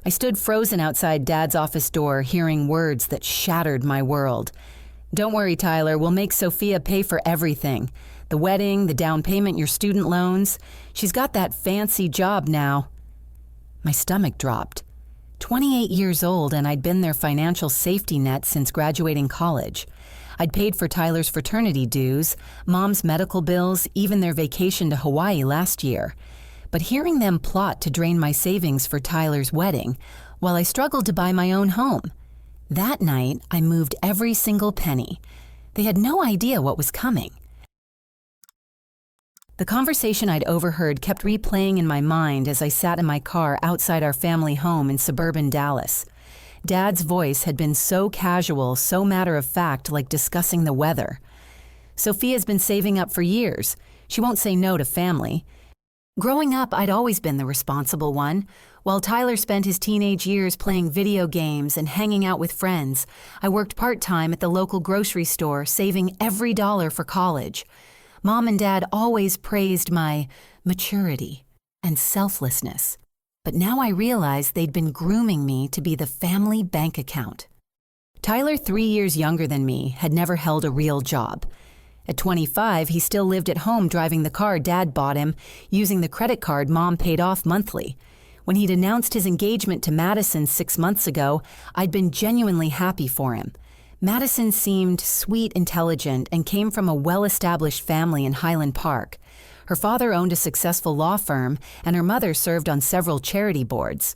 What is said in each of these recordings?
I stood frozen outside Dad's office door, hearing words that shattered my world. "Don't worry, Tyler, we'll make Sophia pay for everything. The wedding, the down payment, your student loans. She's got that fancy job now." My stomach dropped. 28 years old, and I'd been their financial safety net since graduating college. I'd paid for Tyler's fraternity dues, Mom's medical bills, even their vacation to Hawaii last year. But hearing them plot to drain my savings for Tyler's wedding, while I struggled to buy my own home. That night, I moved every single penny. They had no idea what was coming. The conversation I'd overheard kept replaying in my mind as I sat in my car outside our family home in suburban Dallas. Dad's voice had been so casual, so matter-of-fact, like discussing the weather. "Sophia's been saving up for years. She won't say no to family." Growing up, I'd always been the responsible one. While Tyler spent his teenage years playing video games and hanging out with friends, I worked part-time at the local grocery store, saving every dollar for college. Mom and Dad always praised my maturity and selflessness. But now I realized they'd been grooming me to be the family bank account. Tyler, 3 years younger than me, had never held a real job. At 25, he still lived at home driving the car Dad bought him, using the credit card Mom paid off monthly. When he'd announced his engagement to Madison 6 months ago, I'd been genuinely happy for him. Madison seemed sweet, intelligent, and came from a well-established family in Highland Park. Her father owned a successful law firm, and her mother served on several charity boards.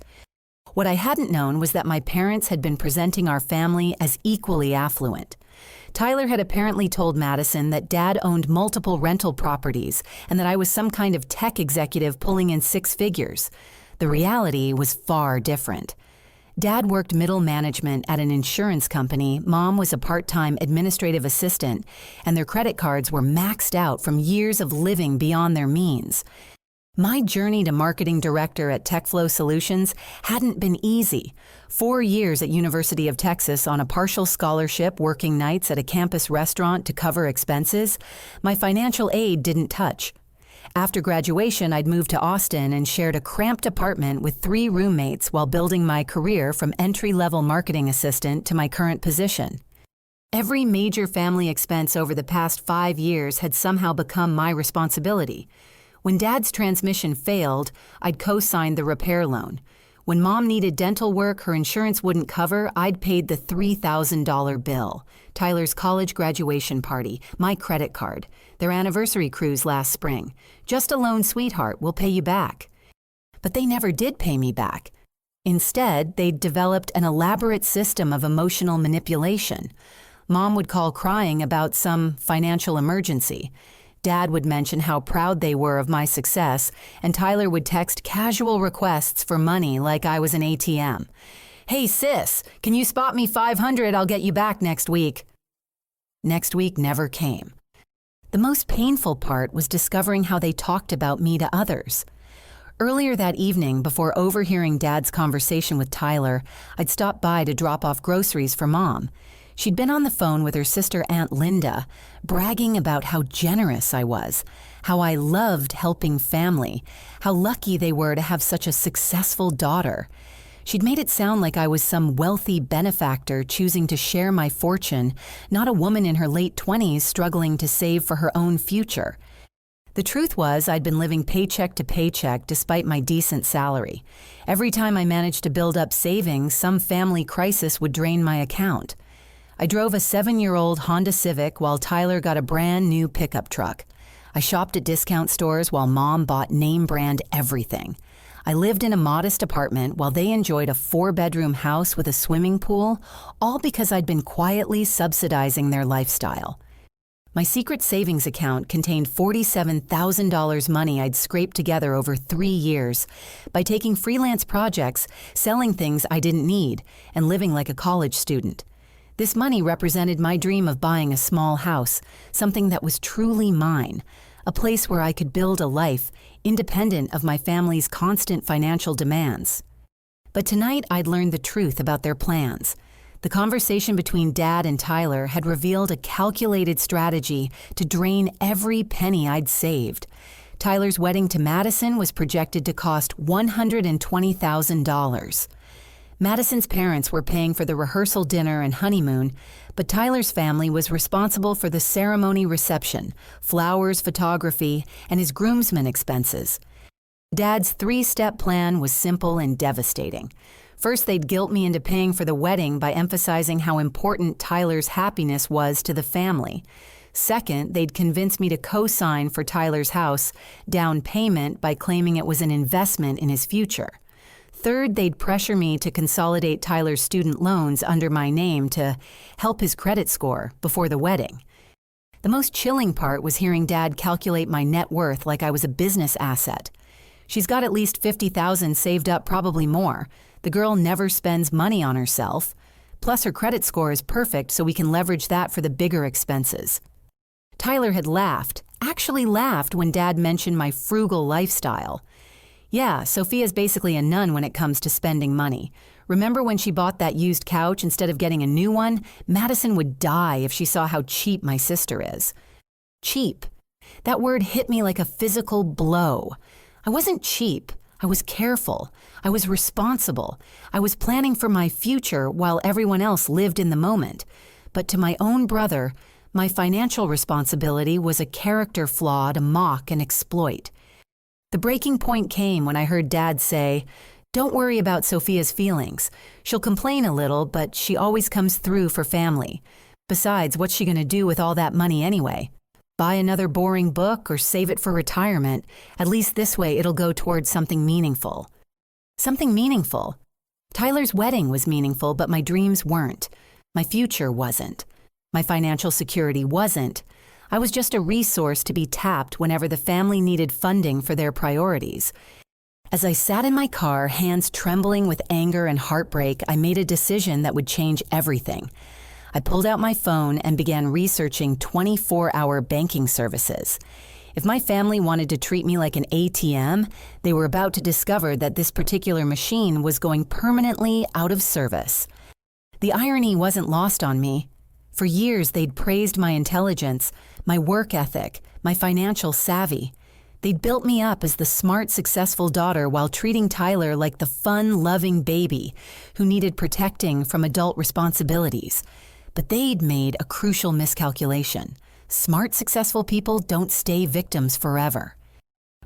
What I hadn't known was that my parents had been presenting our family as equally affluent. Tyler had apparently told Madison that Dad owned multiple rental properties and that I was some kind of tech executive pulling in 6 figures. The reality was far different. Dad worked middle management at an insurance company, Mom was a part-time administrative assistant, and their credit cards were maxed out from years of living beyond their means. My journey to marketing director at TechFlow Solutions hadn't been easy. 4 years at University of Texas on a partial scholarship, working nights at a campus restaurant to cover expenses, my financial aid didn't touch. After graduation, I'd moved to Austin and shared a cramped apartment with 3 roommates while building my career from entry-level marketing assistant to my current position. Every major family expense over the past 5 years had somehow become my responsibility. When Dad's transmission failed, I'd co-signed the repair loan. When Mom needed dental work her insurance wouldn't cover, I'd paid the $3,000 bill. Tyler's college graduation party, my credit card, their anniversary cruise last spring. "Just a loan, sweetheart, we'll pay you back." But they never did pay me back. Instead, they'd developed an elaborate system of emotional manipulation. Mom would call crying about some financial emergency. Dad would mention how proud they were of my success, and Tyler would text casual requests for money like I was an ATM. "Hey sis, can you spot me $500? I'll get you back next week." Next week never came. The most painful part was discovering how they talked about me to others. Earlier that evening, before overhearing Dad's conversation with Tyler, I'd stopped by to drop off groceries for Mom. She'd been on the phone with her sister Aunt Linda, bragging about how generous I was, how I loved helping family, how lucky they were to have such a successful daughter. She'd made it sound like I was some wealthy benefactor choosing to share my fortune, not a woman in her late 20s struggling to save for her own future. The truth was, I'd been living paycheck to paycheck despite my decent salary. Every time I managed to build up savings, some family crisis would drain my account. I drove a 7-year-old Honda Civic while Tyler got a brand new pickup truck. I shopped at discount stores while Mom bought name brand everything. I lived in a modest apartment while they enjoyed a 4-bedroom house with a swimming pool, all because I'd been quietly subsidizing their lifestyle. My secret savings account contained $47,000 money I'd scraped together over 3 years by taking freelance projects, selling things I didn't need, and living like a college student. This money represented my dream of buying a small house, something that was truly mine, a place where I could build a life independent of my family's constant financial demands. But tonight I'd learned the truth about their plans. The conversation between Dad and Tyler had revealed a calculated strategy to drain every penny I'd saved. Tyler's wedding to Madison was projected to cost $120,000. Madison's parents were paying for the rehearsal dinner and honeymoon, but Tyler's family was responsible for the ceremony reception, flowers, photography, and his groomsmen expenses. Dad's three-step plan was simple and devastating. First, they'd guilt me into paying for the wedding by emphasizing how important Tyler's happiness was to the family. Second, they'd convince me to co-sign for Tyler's house down payment by claiming it was an investment in his future. Third, they'd pressure me to consolidate Tyler's student loans under my name to help his credit score before the wedding. The most chilling part was hearing Dad calculate my net worth like I was a business asset. She's got at least $50,000 saved up, probably more. The girl never spends money on herself. Plus, her credit score is perfect, so we can leverage that for the bigger expenses. Tyler had laughed, actually laughed, when Dad mentioned my frugal lifestyle. Yeah, Sophia's basically a nun when it comes to spending money. Remember when she bought that used couch instead of getting a new one? Madison would die if she saw how cheap my sister is. Cheap. That word hit me like a physical blow. I wasn't cheap. I was careful. I was responsible. I was planning for my future while everyone else lived in the moment. But to my own brother, my financial responsibility was a character flaw to mock and exploit. The breaking point came when I heard Dad say, "Don't worry about Sophia's feelings. She'll complain a little, but she always comes through for family. Besides, what's she going to do with all that money anyway? Buy another boring book or save it for retirement. At least this way it'll go towards something meaningful." Something meaningful. Tyler's wedding was meaningful, but my dreams weren't. My future wasn't. My financial security wasn't. I was just a resource to be tapped whenever the family needed funding for their priorities. As I sat in my car, hands trembling with anger and heartbreak, I made a decision that would change everything. I pulled out my phone and began researching 24-hour banking services. If my family wanted to treat me like an ATM, they were about to discover that this particular machine was going permanently out of service. The irony wasn't lost on me. For years, they'd praised my intelligence, my work ethic, my financial savvy. They'd built me up as the smart, successful daughter while treating Tyler like the fun, loving baby who needed protecting from adult responsibilities. But they'd made a crucial miscalculation. Smart, successful people don't stay victims forever.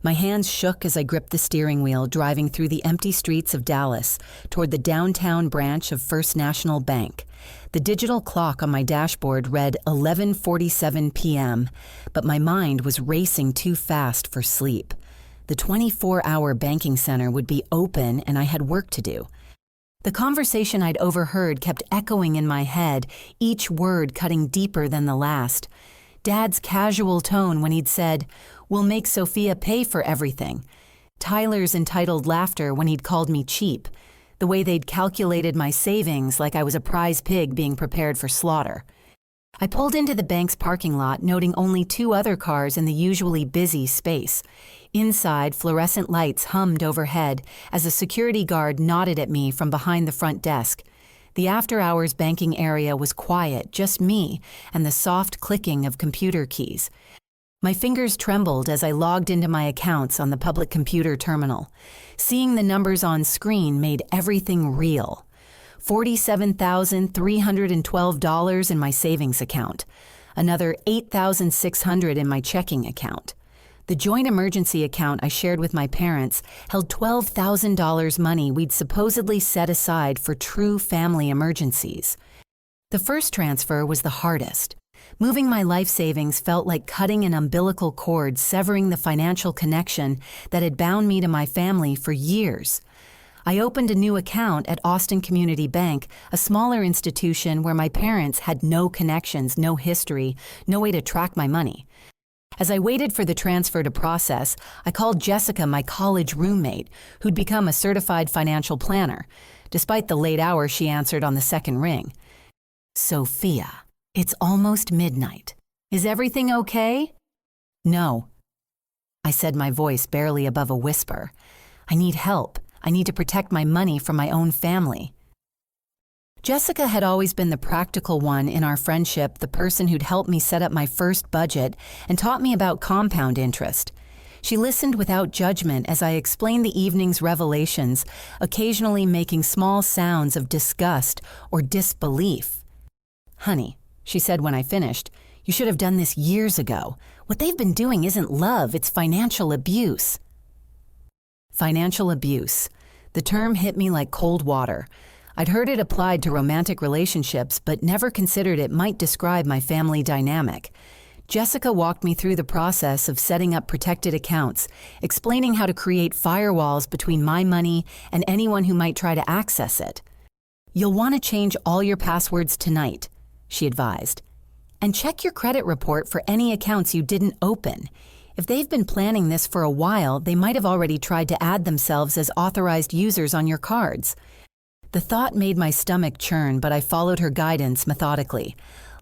My hands shook as I gripped the steering wheel, driving through the empty streets of Dallas toward the downtown branch of First National Bank. The digital clock on my dashboard read 11:47 p.m., but my mind was racing too fast for sleep. The 24-hour banking center would be open and I had work to do. The conversation I'd overheard kept echoing in my head, each word cutting deeper than the last. Dad's casual tone when he'd said, "We'll make Sophia pay for everything." Tyler's entitled laughter when he'd called me cheap. The way they'd calculated my savings like I was a prize pig being prepared for slaughter. I pulled into the bank's parking lot, noting only 2 other cars in the usually busy space. Inside, fluorescent lights hummed overhead as a security guard nodded at me from behind the front desk. The after-hours banking area was quiet, just me and the soft clicking of computer keys. My fingers trembled as I logged into my accounts on the public computer terminal. Seeing the numbers on screen made everything real. $47,312 in my savings account. Another $8,600 in my checking account. The joint emergency account I shared with my parents held $12,000 money we'd supposedly set aside for true family emergencies. The first transfer was the hardest. Moving my life savings felt like cutting an umbilical cord, severing the financial connection that had bound me to my family for years. I opened a new account at Austin Community Bank, a smaller institution where my parents had no connections, no history, no way to track my money. As I waited for the transfer to process, I called Jessica, my college roommate, who'd become a certified financial planner. Despite the late hour, she answered on the second ring. "Sophia, it's almost midnight. Is everything okay?" "No," I said, my voice barely above a whisper. "I need help. I need to protect my money from my own family." Jessica had always been the practical one in our friendship, the person who'd helped me set up my first budget and taught me about compound interest. She listened without judgment as I explained the evening's revelations, occasionally making small sounds of disgust or disbelief. "Honey," she said when I finished, "you should have done this years ago. What they've been doing isn't love, it's financial abuse." Financial abuse. The term hit me like cold water. I'd heard it applied to romantic relationships, but never considered it might describe my family dynamic. Jessica walked me through the process of setting up protected accounts, explaining how to create firewalls between my money and anyone who might try to access it. "You'll want to change all your passwords tonight," she advised. "And check your credit report for any accounts you didn't open. If they've been planning this for a while, they might have already tried to add themselves as authorized users on your cards." The thought made my stomach churn, but I followed her guidance methodically.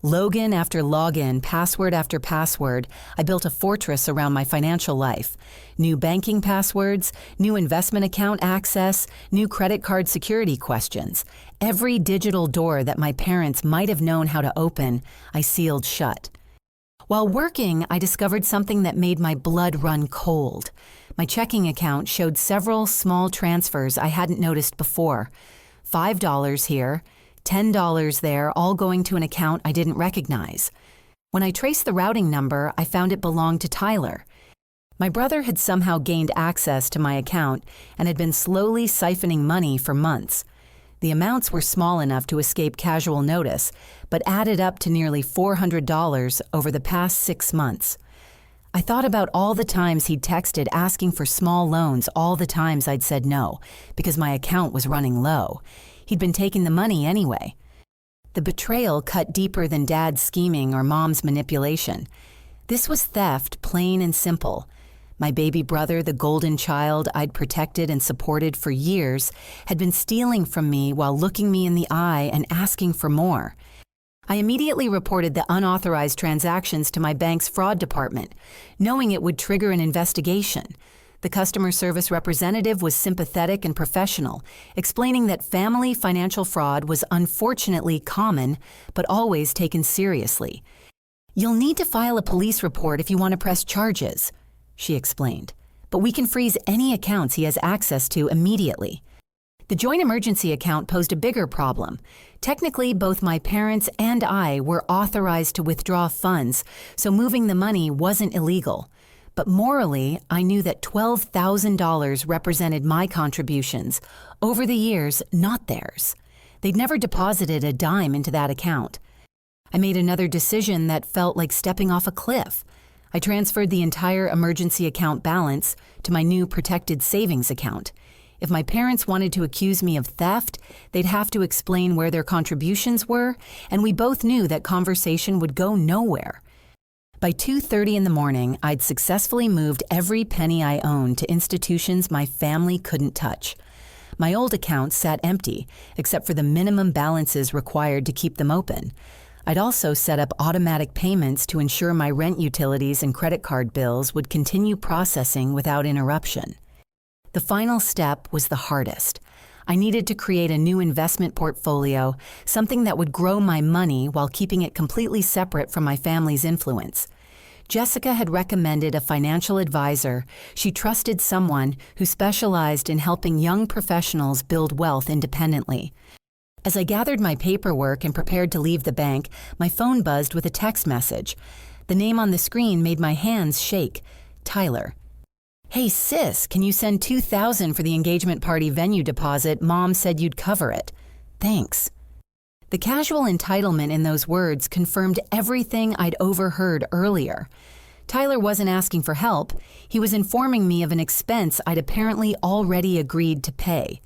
Login after login, password after password, I built a fortress around my financial life. New banking passwords, new investment account access, new credit card security questions. Every digital door that my parents might have known how to open, I sealed shut. While working, I discovered something that made my blood run cold. My checking account showed several small transfers I hadn't noticed before. $5 here, $10 there, all going to an account I didn't recognize. When I traced the routing number, I found it belonged to Tyler. My brother had somehow gained access to my account and had been slowly siphoning money for months. The amounts were small enough to escape casual notice, but added up to nearly $400 over the past 6 months. I thought about all the times he'd texted asking for small loans, all the times I'd said no, because my account was running low. He'd been taking the money anyway. The betrayal cut deeper than Dad's scheming or Mom's manipulation. This was theft, plain and simple. My baby brother, the golden child I'd protected and supported for years, had been stealing from me while looking me in the eye and asking for more. I immediately reported the unauthorized transactions to my bank's fraud department, knowing it would trigger an investigation. The customer service representative was sympathetic and professional, explaining that family financial fraud was unfortunately common, but always taken seriously. "You'll need to file a police report if you want to press charges," she explained, "but we can freeze any accounts he has access to immediately." The joint emergency account posed a bigger problem. Technically, both my parents and I were authorized to withdraw funds, so moving the money wasn't illegal. But morally, I knew that $12,000 represented my contributions, over the years, not theirs. They'd never deposited a dime into that account. I made another decision that felt like stepping off a cliff. I transferred the entire emergency account balance to my new protected savings account. If my parents wanted to accuse me of theft, they'd have to explain where their contributions were, and we both knew that conversation would go nowhere. By 2:30 in the morning, I'd successfully moved every penny I owned to institutions my family couldn't touch. My old accounts sat empty, except for the minimum balances required to keep them open. I'd also set up automatic payments to ensure my rent utilities and credit card bills would continue processing without interruption. The final step was the hardest. I needed to create a new investment portfolio, something that would grow my money while keeping it completely separate from my family's influence. Jessica had recommended a financial advisor. She trusted someone who specialized in helping young professionals build wealth independently. As I gathered my paperwork and prepared to leave the bank, my phone buzzed with a text message. The name on the screen made my hands shake. Tyler. "Hey sis, can you send $2,000 for the engagement party venue deposit? Mom said you'd cover it. Thanks." The casual entitlement in those words confirmed everything I'd overheard earlier. Tyler wasn't asking for help. He was informing me of an expense I'd apparently already agreed to pay.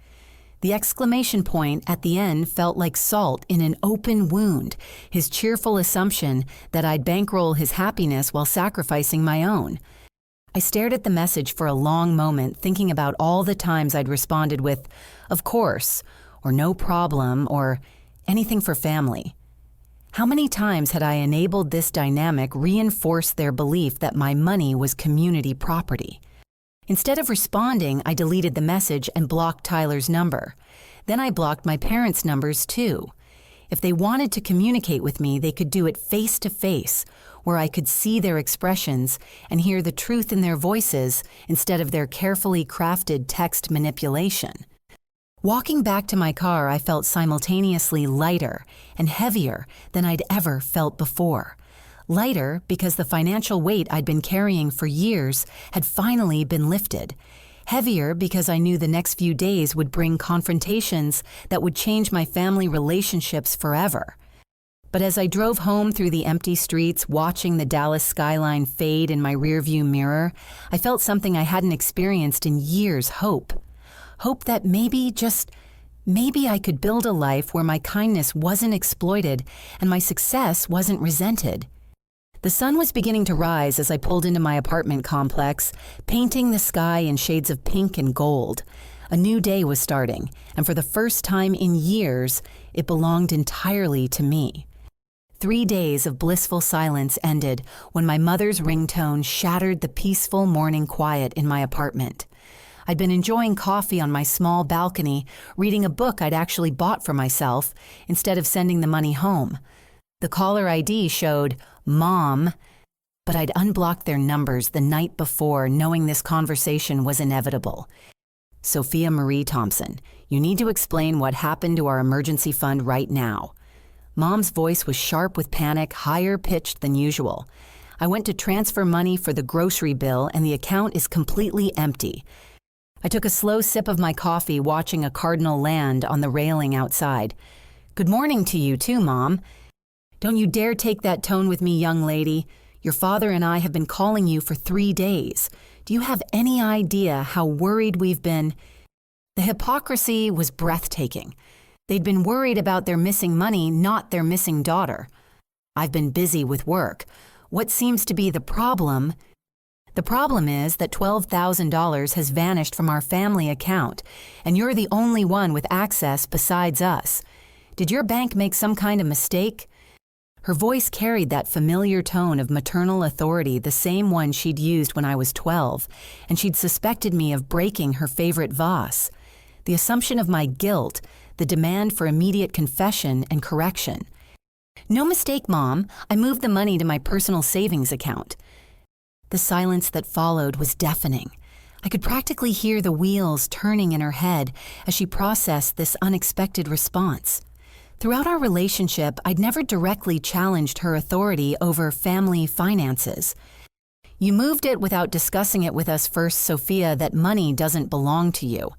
The exclamation point at the end felt like salt in an open wound, his cheerful assumption that I'd bankroll his happiness while sacrificing my own. I stared at the message for a long moment, thinking about all the times I'd responded with, "Of course," or "No problem," or "Anything for family." How many times had I enabled this dynamic reinforce their belief that my money was community property? Instead of responding, I deleted the message and blocked Tyler's number. Then I blocked my parents' numbers too. If they wanted to communicate with me, they could do it face to face. where I could see their expressions and hear the truth in their voices instead of their carefully crafted text manipulation. Walking back to my car, I felt simultaneously lighter and heavier than I'd ever felt before. Lighter because the financial weight I'd been carrying for years had finally been lifted. Heavier because I knew the next few days would bring confrontations that would change my family relationships forever. But as I drove home through the empty streets, watching the Dallas skyline fade in my rearview mirror, I felt something I hadn't experienced in years: hope. Hope that maybe, just maybe, I could build a life where my kindness wasn't exploited and my success wasn't resented. The sun was beginning to rise as I pulled into my apartment complex, painting the sky in shades of pink and gold. A new day was starting, and for the first time in years, it belonged entirely to me. 3 days of blissful silence ended when my mother's ringtone shattered the peaceful morning quiet in my apartment. I'd been enjoying coffee on my small balcony, reading a book I'd actually bought for myself, instead of sending the money home. The caller ID showed Mom, but I'd unblocked their numbers the night before, knowing this conversation was inevitable. Sophia Marie Thompson, you need to explain what happened to our emergency fund right now. Mom's voice was sharp with panic, higher pitched than usual. I went to transfer money for the grocery bill and the account is completely empty. I took a slow sip of my coffee, watching a cardinal land on the railing outside. Good morning to you too, Mom. Don't you dare take that tone with me, young lady. Your father and I have been calling you for 3 days. Do you have any idea how worried we've been? The hypocrisy was breathtaking. They'd been worried about their missing money, not their missing daughter. I've been busy with work. What seems to be the problem? The problem is that $12,000 has vanished from our family account, and you're the only one with access besides us. Did your bank make some kind of mistake? Her voice carried that familiar tone of maternal authority, the same one she'd used when I was 12, and she'd suspected me of breaking her favorite vase. The assumption of my guilt, the demand for immediate confession and correction. No mistake, Mom. I moved the money to my personal savings account. The silence that followed was deafening. I could practically hear the wheels turning in her head as she processed this unexpected response. Throughout our relationship, I'd never directly challenged her authority over family finances. You moved it without discussing it with us first, Sophia, that money doesn't belong to you.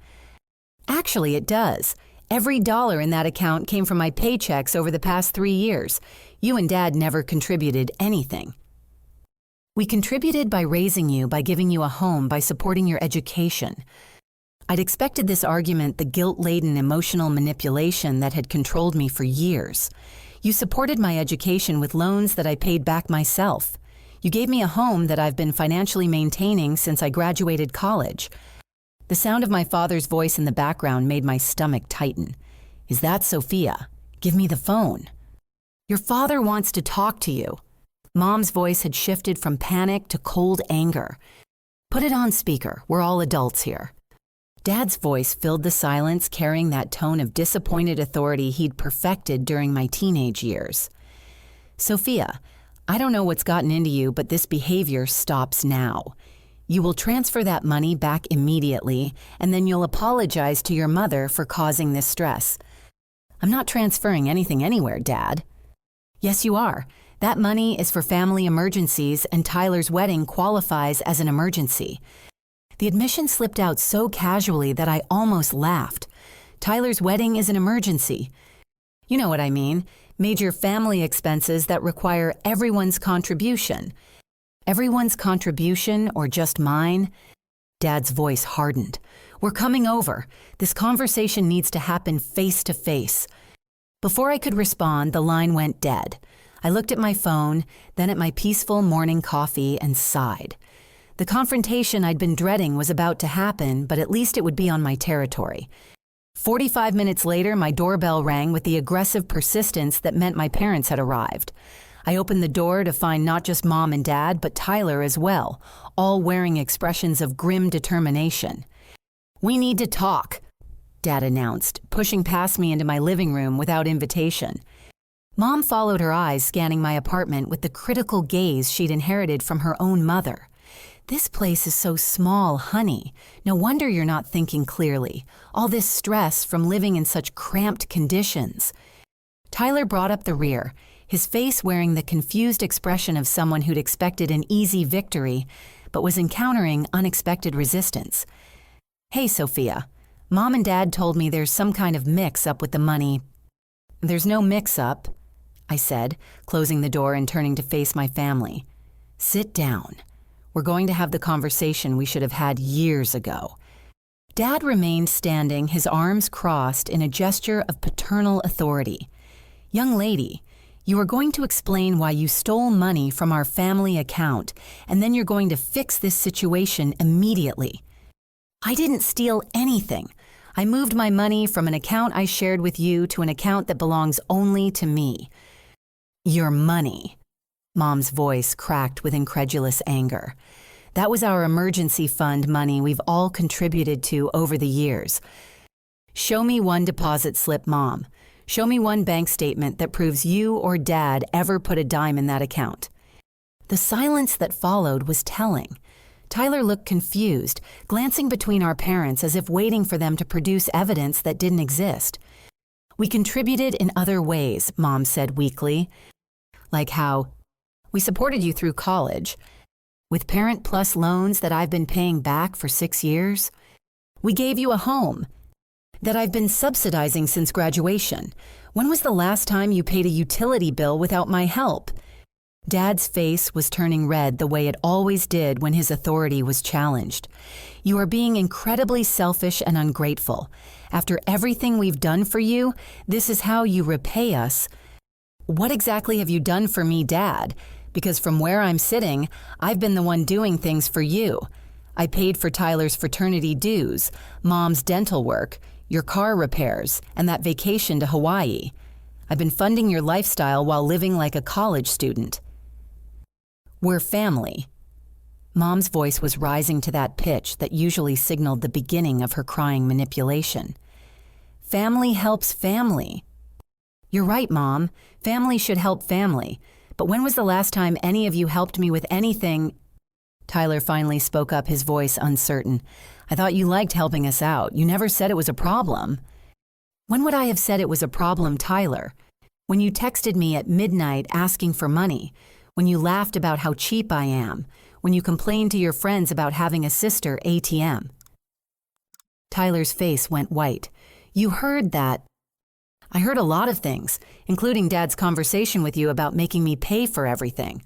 Actually, it does. Every dollar in that account came from my paychecks over the past 3 years. You and Dad never contributed anything. We contributed by raising you, by giving you a home, by supporting your education. I'd expected this argument, the guilt-laden emotional manipulation that had controlled me for years. You supported my education with loans that I paid back myself. You gave me a home that I've been financially maintaining since I graduated college. The sound of my father's voice in the background made my stomach tighten. Is that Sophia? Give me the phone. Your father wants to talk to you. Mom's voice had shifted from panic to cold anger. Put it on speaker. We're all adults here. Dad's voice filled the silence, carrying that tone of disappointed authority he'd perfected during my teenage years. Sophia, I don't know what's gotten into you, but this behavior stops now. You will transfer that money back immediately, and then you'll apologize to your mother for causing this stress. I'm not transferring anything anywhere, Dad. Yes, you are. That money is for family emergencies, and Tyler's wedding qualifies as an emergency. The admission slipped out so casually that I almost laughed. Tyler's wedding is an emergency. You know what I mean. Major family expenses that require everyone's contribution. Everyone's contribution, or just mine? Dad's voice hardened. We're coming over. This conversation needs to happen face to face. Before I could respond, the line went dead. I looked at my phone, then at my peaceful morning coffee, and sighed. The confrontation I'd been dreading was about to happen, but at least it would be on my territory. 45 minutes later, my doorbell rang with the aggressive persistence that meant my parents had arrived. I opened the door to find not just Mom and Dad, but Tyler as well, all wearing expressions of grim determination. We need to talk, Dad announced, pushing past me into my living room without invitation. Mom followed her eyes, scanning my apartment with the critical gaze she'd inherited from her own mother. "This place is so small, honey. No wonder you're not thinking clearly. All this stress from living in such cramped conditions." Tyler brought up the rear, his face wearing the confused expression of someone who'd expected an easy victory, but was encountering unexpected resistance. "Hey, Sophia. Mom and Dad told me there's some kind of mix-up with the money." "There's no mix-up," I said, closing the door and turning to face my family. "Sit down. We're going to have the conversation we should have had years ago." Dad remained standing, his arms crossed in a gesture of paternal authority. "Young lady, you are going to explain why you stole money from our family account, and then you're going to fix this situation immediately." "I didn't steal anything. I moved my money from an account I shared with you to an account that belongs only to me." "Your money." Mom's voice cracked with incredulous anger. "That was our emergency fund money we've all contributed to over the years. Show me one deposit slip, Mom. Show me one bank statement that proves you or Dad ever put a dime in that account." The silence that followed was telling. Tyler looked confused, glancing between our parents as if waiting for them to produce evidence that didn't exist. "We contributed in other ways," Mom said weakly. "Like how? We supported you through college. With Parent Plus loans that I've been paying back for 6 years. We gave you a home that I've been subsidizing since graduation. When was the last time you paid a utility bill without my help?" Dad's face was turning red the way it always did when his authority was challenged. "You are being incredibly selfish and ungrateful. After everything we've done for you, this is how you repay us." "What exactly have you done for me, Dad? Because from where I'm sitting, I've been the one doing things for you. I paid for Tyler's fraternity dues, Mom's dental work, your car repairs, and that vacation to Hawaii. I've been funding your lifestyle while living like a college student. We're family." Mom's voice was rising to that pitch that usually signaled the beginning of her crying manipulation. "Family helps family." "You're right, Mom. Family should help family. But when was the last time any of you helped me with anything?" Tyler finally spoke up, his voice uncertain. "I thought you liked helping us out. You never said it was a problem." "When would I have said it was a problem, Tyler? When you texted me at midnight asking for money. When you laughed about how cheap I am. When you complained to your friends about having a sister ATM." Tyler's face went white. "You heard that." "I heard a lot of things, including Dad's conversation with you about making me pay for everything."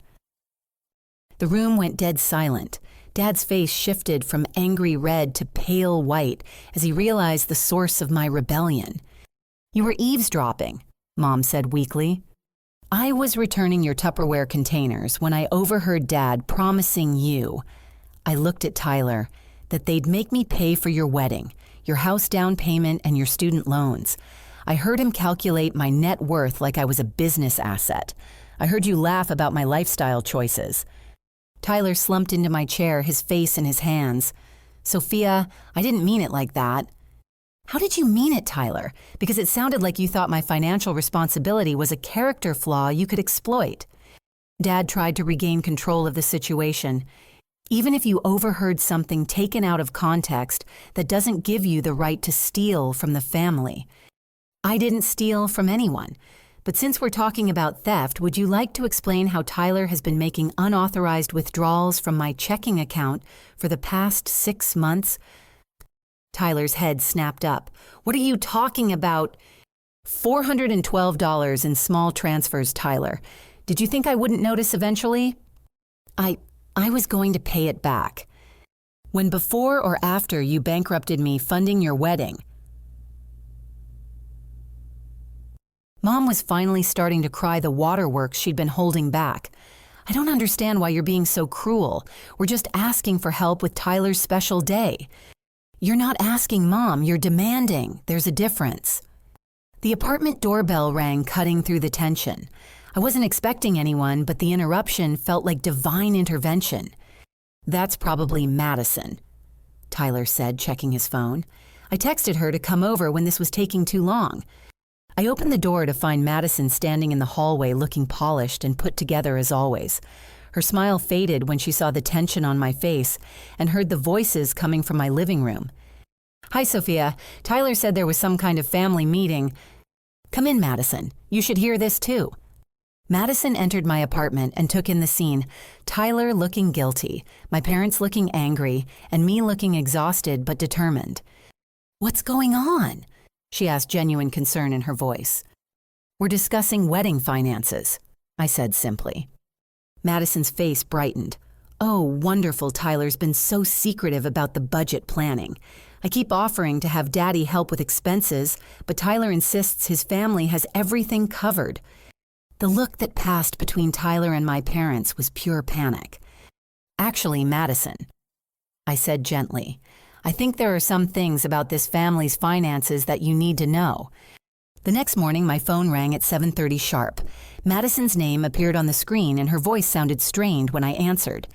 The room went dead silent. Dad's face shifted from angry red to pale white as he realized the source of my rebellion. "You were eavesdropping," Mom said weakly. "I was returning your Tupperware containers when I overheard Dad promising you," I looked at Tyler, "that they'd make me pay for your wedding, your house down payment, and your student loans. I heard him calculate my net worth like I was a business asset. I heard you laugh about my lifestyle choices." Tyler slumped into my chair, his face in his hands. "Sophia, I didn't mean it like that." "How did you mean it, Tyler? Because it sounded like you thought my financial responsibility was a character flaw you could exploit." Dad tried to regain control of the situation. "Even if you overheard something taken out of context, that doesn't give you the right to steal from the family. I didn't steal from anyone. But since we're talking about theft, would you like to explain how Tyler has been making unauthorized withdrawals from my checking account for the past 6 months?" Tyler's head snapped up. "What are you talking about?" $412 in small transfers, Tyler. Did you think I wouldn't notice eventually? I was going to pay it back. When before or after you bankrupted me funding your wedding. Mom was finally starting to cry the waterworks she'd been holding back. "I don't understand why you're being so cruel. We're just asking for help with Tyler's special day." "You're not asking, Mom, you're demanding. There's a difference." The apartment doorbell rang, cutting through the tension. I wasn't expecting anyone, but the interruption felt like divine intervention. "That's probably Madison," Tyler said, checking his phone. "I texted her to come over when this was taking too long." I opened the door to find Madison standing in the hallway looking polished and put together as always. Her smile faded when she saw the tension on my face and heard the voices coming from my living room. "Hi, Sophia. Tyler said there was some kind of family meeting." "Come in, Madison. You should hear this too." Madison entered my apartment and took in the scene, Tyler looking guilty, my parents looking angry, and me looking exhausted but determined. "What's going on?" she asked, genuine concern in her voice. "We're discussing wedding finances," I said simply. Madison's face brightened. "Oh, wonderful. Tyler's been so secretive about the budget planning. I keep offering to have Daddy help with expenses, but Tyler insists his family has everything covered." The look that passed between Tyler and my parents was pure panic. "Actually, Madison," I said gently, "I think there are some things about this family's finances that you need to know." The next morning, my phone rang at 7:30 sharp. Madison's name appeared on the screen and her voice sounded strained when I answered.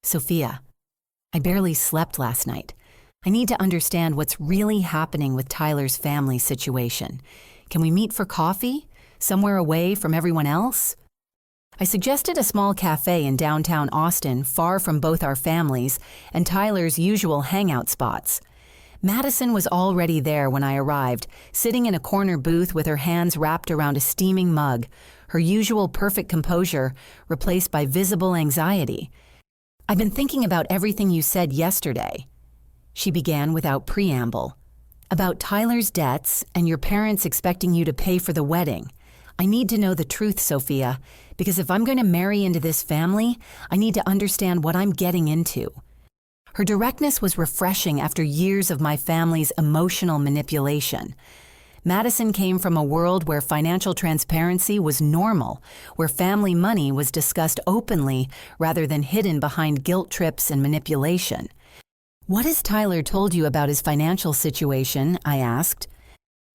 "Sophia, I barely slept last night. I need to understand what's really happening with Tyler's family situation. Can we meet for coffee? Somewhere away from everyone else?" I suggested a small cafe in downtown Austin, far from both our families and Tyler's usual hangout spots. Madison was already there when I arrived, sitting in a corner booth with her hands wrapped around a steaming mug, her usual perfect composure replaced by visible anxiety. "I've been thinking about everything you said yesterday," she began without preamble. "About Tyler's debts and your parents expecting you to pay for the wedding. I need to know the truth, Sophia, because if I'm going to marry into this family, I need to understand what I'm getting into." Her directness was refreshing after years of my family's emotional manipulation. Madison came from a world where financial transparency was normal, where family money was discussed openly rather than hidden behind guilt trips and manipulation. "What has Tyler told you about his financial situation?" I asked.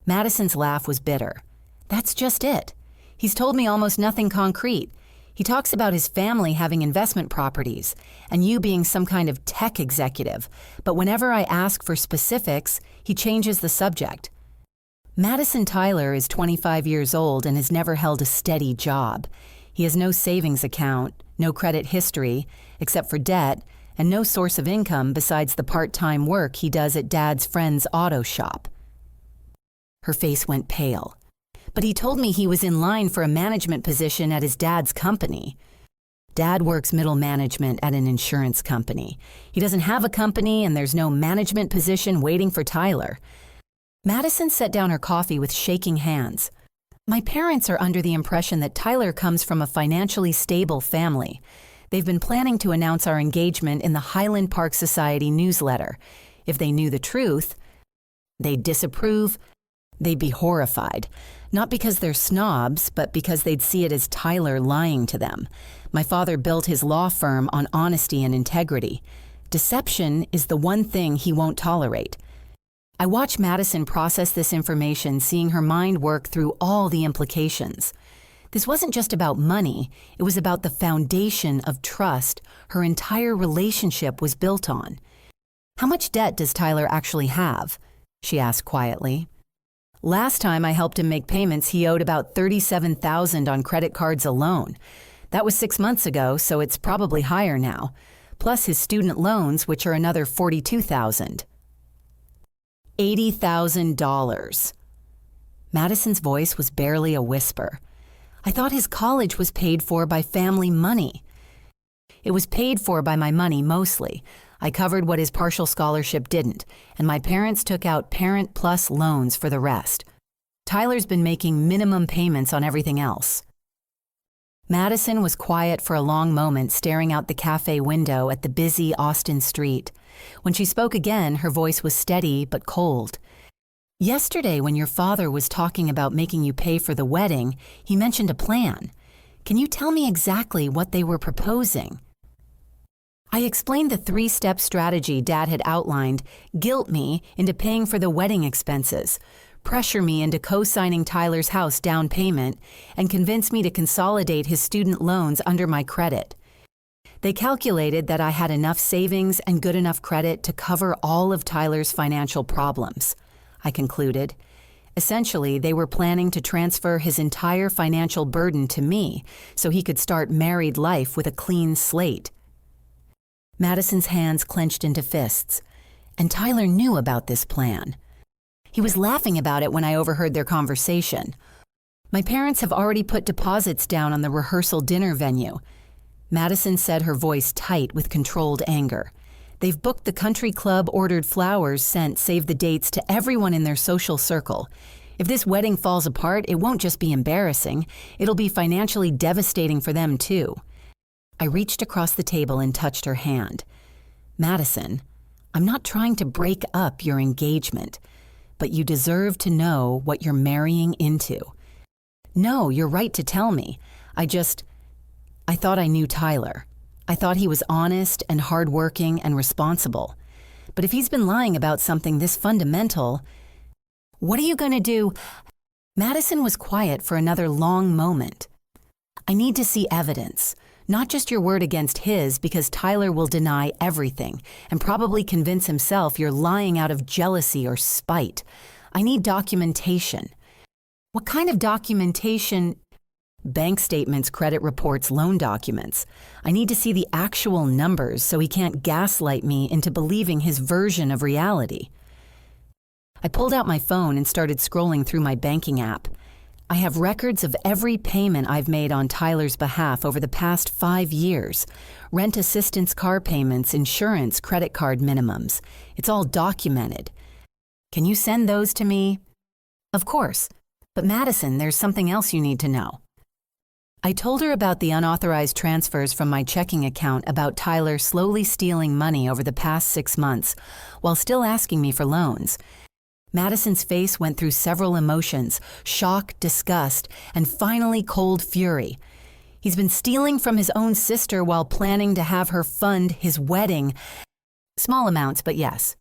Madison's laugh was bitter. "That's just it. He's told me almost nothing concrete. He talks about his family having investment properties and you being some kind of tech executive, but whenever I ask for specifics, he changes the subject." Madison Tyler is 25 years old and has never held a steady job. He has no savings account, no credit history, except for debt, and no source of income besides the part-time work he does at Dad's friend's auto shop. Her face went pale. "But he told me he was in line for a management position at his dad's company." "Dad works middle management at an insurance company. He doesn't have a company and there's no management position waiting for Tyler." Madison set down her coffee with shaking hands. "My parents are under the impression that Tyler comes from a financially stable family. They've been planning to announce our engagement in the Highland Park Society newsletter. If they knew the truth, they'd disapprove, they'd be horrified. Not because they're snobs, but because they'd see it as Tyler lying to them. My father built his law firm on honesty and integrity. Deception is the one thing he won't tolerate." I watched Madison process this information, seeing her mind work through all the implications. This wasn't just about money, it was about the foundation of trust her entire relationship was built on. "How much debt does Tyler actually have?" she asked quietly. "Last time I helped him make payments, he owed about $37,000 on credit cards alone. That was 6 months ago, so it's probably higher now. Plus his student loans, which are another $42,000. $80,000. Madison's voice was barely a whisper. "I thought his college was paid for by family money." "It was paid for by my money mostly. I covered what his partial scholarship didn't, and my parents took out Parent Plus loans for the rest. Tyler's been making minimum payments on everything else." Madison was quiet for a long moment, staring out the cafe window at the busy Austin street. When she spoke again, her voice was steady but cold. "Yesterday, when your father was talking about making you pay for the wedding, he mentioned a plan. Can you tell me exactly what they were proposing?" I explained the 3-step strategy Dad had outlined, guilt me into paying for the wedding expenses, pressure me into co-signing Tyler's house down payment, and convince me to consolidate his student loans under my credit. They calculated that I had enough savings and good enough credit to cover all of Tyler's financial problems, I concluded. Essentially, they were planning to transfer his entire financial burden to me so he could start married life with a clean slate. Madison's hands clenched into fists, and Tyler knew about this plan. He was laughing about it when I overheard their conversation. My parents have already put deposits down on the rehearsal dinner venue. Madison said, her voice tight with controlled anger. They've booked the country club, ordered flowers sent save the dates to everyone in their social circle. If this wedding falls apart, it won't just be embarrassing. It'll be financially devastating for them, too. I reached across the table and touched her hand. Madison, I'm not trying to break up your engagement, but you deserve to know what you're marrying into. No, you're right to tell me. I thought I knew Tyler. I thought he was honest and hardworking and responsible. But if he's been lying about something this fundamental, what are you going to do? Madison was quiet for another long moment. I need to see evidence, not just your word against his, because Tyler will deny everything and probably convince himself you're lying out of jealousy or spite. I need documentation. What kind of documentation? Bank statements, credit reports, loan documents. I need to see the actual numbers so he can't gaslight me into believing his version of reality. I pulled out my phone and started scrolling through my banking app. I have records of every payment I've made on Tyler's behalf over the past 5 years. Rent assistance, car payments, insurance, credit card minimums. It's all documented. Can you send those to me? Of course. But Madison, there's something else you need to know. I told her about the unauthorized transfers from my checking account, about Tyler slowly stealing money over the past 6 months while still asking me for loans. Madison's face went through several emotions: shock, disgust, and finally cold fury. He's been stealing from his own sister while planning to have her fund his wedding. Small amounts, but yes.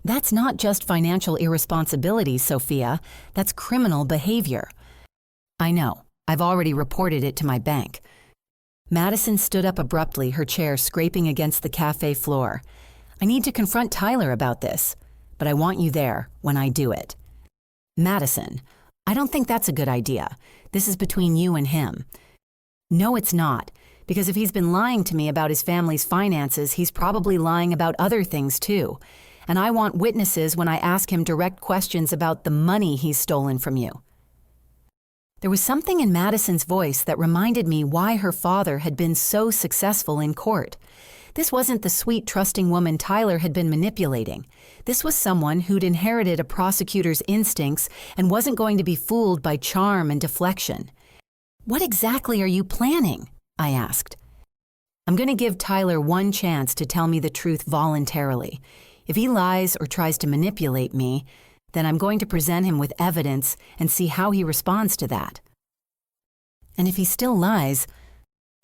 That's not just financial irresponsibility, Sophia. That's criminal behavior. I know. I've already reported it to my bank. Madison stood up abruptly, her chair scraping against the cafe floor. I need to confront Tyler about this, but I want you there when I do it. Madison, I don't think that's a good idea. This is between you and him. No, it's not, because if he's been lying to me about his family's finances, he's probably lying about other things too. And I want witnesses when I ask him direct questions about the money he's stolen from you. There was something in Madison's voice that reminded me why her father had been so successful in court. This wasn't the sweet, trusting woman Tyler had been manipulating. This was someone who'd inherited a prosecutor's instincts and wasn't going to be fooled by charm and deflection. What exactly are you planning? I asked. I'm going to give Tyler one chance to tell me the truth voluntarily. If he lies or tries to manipulate me, then I'm going to present him with evidence and see how he responds to that. And if he still lies,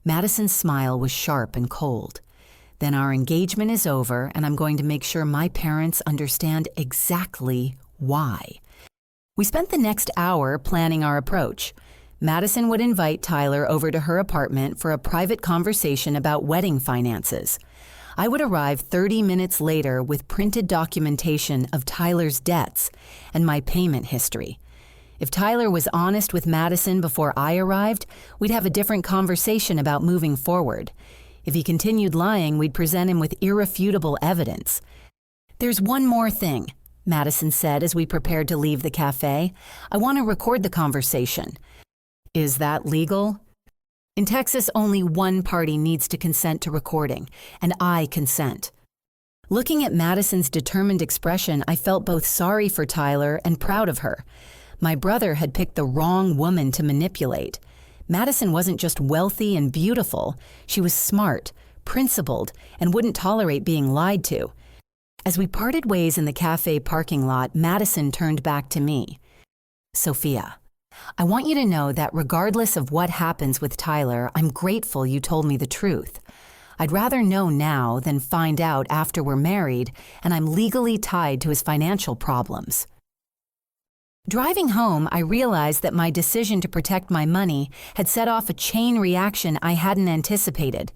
Madison's smile was sharp and cold. Then our engagement is over, and I'm going to make sure my parents understand exactly why. We spent the next hour planning our approach. Madison would invite Tyler over to her apartment for a private conversation about wedding finances. I would arrive 30 minutes later with printed documentation of Tyler's debts and my payment history. If Tyler was honest with Madison before I arrived, we'd have a different conversation about moving forward. If he continued lying, we'd present him with irrefutable evidence. There's one more thing, Madison said as we prepared to leave the cafe. I want to record the conversation. Is that legal? In Texas, only one party needs to consent to recording, and I consent. Looking at Madison's determined expression, I felt both sorry for Tyler and proud of her. My brother had picked the wrong woman to manipulate. Madison wasn't just wealthy and beautiful, she was smart, principled, and wouldn't tolerate being lied to. As we parted ways in the cafe parking lot, Madison turned back to me. Sophia, I want you to know that regardless of what happens with Tyler, I'm grateful you told me the truth. I'd rather know now than find out after we're married and I'm legally tied to his financial problems. Driving home, I realized that my decision to protect my money had set off a chain reaction I hadn't anticipated.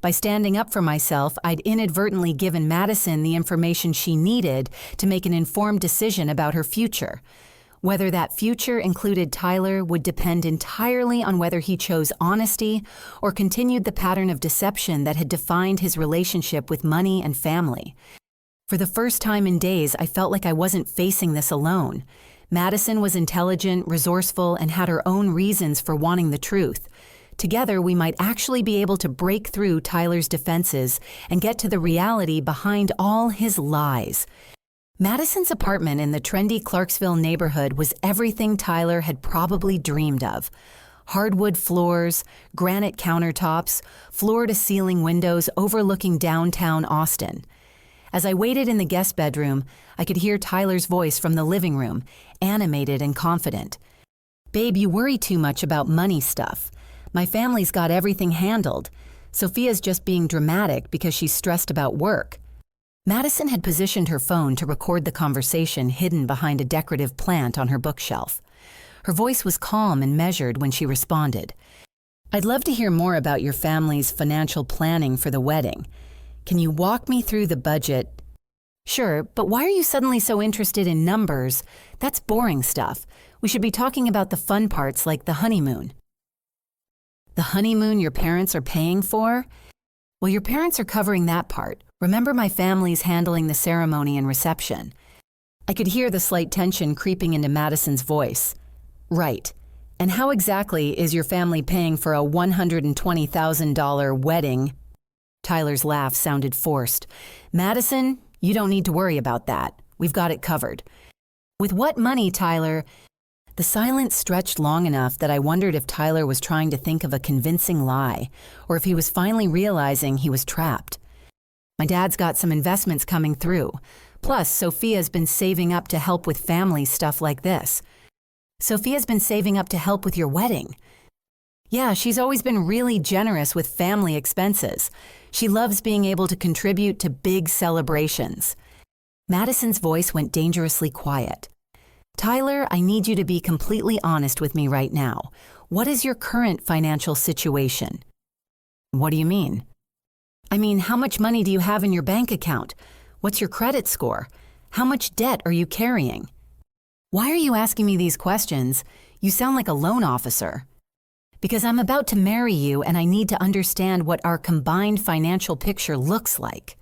By standing up for myself, I'd inadvertently given Madison the information she needed to make an informed decision about her future. Whether that future included Tyler would depend entirely on whether he chose honesty or continued the pattern of deception that had defined his relationship with money and family. For the first time in days, I felt like I wasn't facing this alone. Madison was intelligent, resourceful, and had her own reasons for wanting the truth. Together, we might actually be able to break through Tyler's defenses and get to the reality behind all his lies. Madison's apartment in the trendy Clarksville neighborhood was everything Tyler had probably dreamed of. Hardwood floors, granite countertops, floor-to-ceiling windows overlooking downtown Austin. As I waited in the guest bedroom, I could hear Tyler's voice from the living room, animated and confident. "Babe, you worry too much about money stuff. My family's got everything handled. Sophia's just being dramatic because she's stressed about work." Madison had positioned her phone to record the conversation hidden behind a decorative plant on her bookshelf. Her voice was calm and measured when she responded. "I'd love to hear more about your family's financial planning for the wedding. Can you walk me through the budget?" "Sure, but why are you suddenly so interested in numbers? That's boring stuff. We should be talking about the fun parts like the honeymoon." "The honeymoon your parents are paying for?" "Well, your parents are covering that part. Remember, my family's handling the ceremony and reception." I could hear the slight tension creeping into Madison's voice. "Right. And how exactly is your family paying for a $120,000 wedding?" Tyler's laugh sounded forced. "Madison, you don't need to worry about that. We've got it covered." "With what money, Tyler?" The silence stretched long enough that I wondered if Tyler was trying to think of a convincing lie, or if he was finally realizing he was trapped. "My dad's got some investments coming through. Plus, Sophia's been saving up to help with family stuff like this." "Sophia's been saving up to help with your wedding?" "Yeah, she's always been really generous with family expenses. She loves being able to contribute to big celebrations." Madison's voice went dangerously quiet. "Tyler, I need you to be completely honest with me right now. What is your current financial situation?" "What do you mean?" "I mean, how much money do you have in your bank account? What's your credit score? How much debt are you carrying?" "Why are you asking me these questions? You sound like a loan officer." "Because I'm about to marry you and I need to understand what our combined financial picture looks like."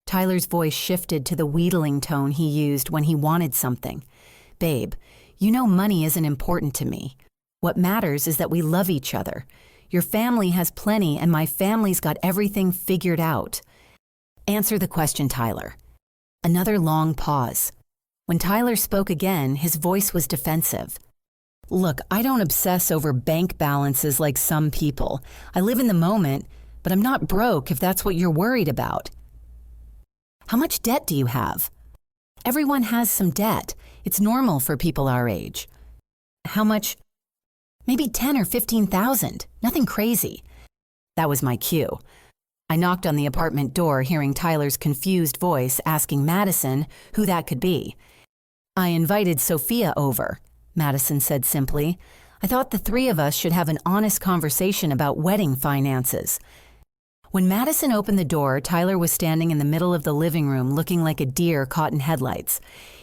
Tyler's voice shifted to the wheedling tone he used when he wanted something. "Babe, you know money isn't important to me. What matters is that we love each other. Your family has plenty and my family's got everything figured out." "Answer the question, Tyler." Another long pause. When Tyler spoke again, his voice was defensive. "Look, I don't obsess over bank balances like some people. I live in the moment, but I'm not broke if that's what you're worried about." "How much debt do you have?" "Everyone has some debt. It's normal for people our age." "How much?" "Maybe 10 or 15,000. Nothing crazy." That was my cue. I knocked on the apartment door, hearing Tyler's confused voice asking Madison who that could be. "I invited Sophia over," Madison said simply. "I thought the three of us should have an honest conversation about wedding finances." When Madison opened the door, Tyler was standing in the middle of the living room looking like a deer caught in headlights.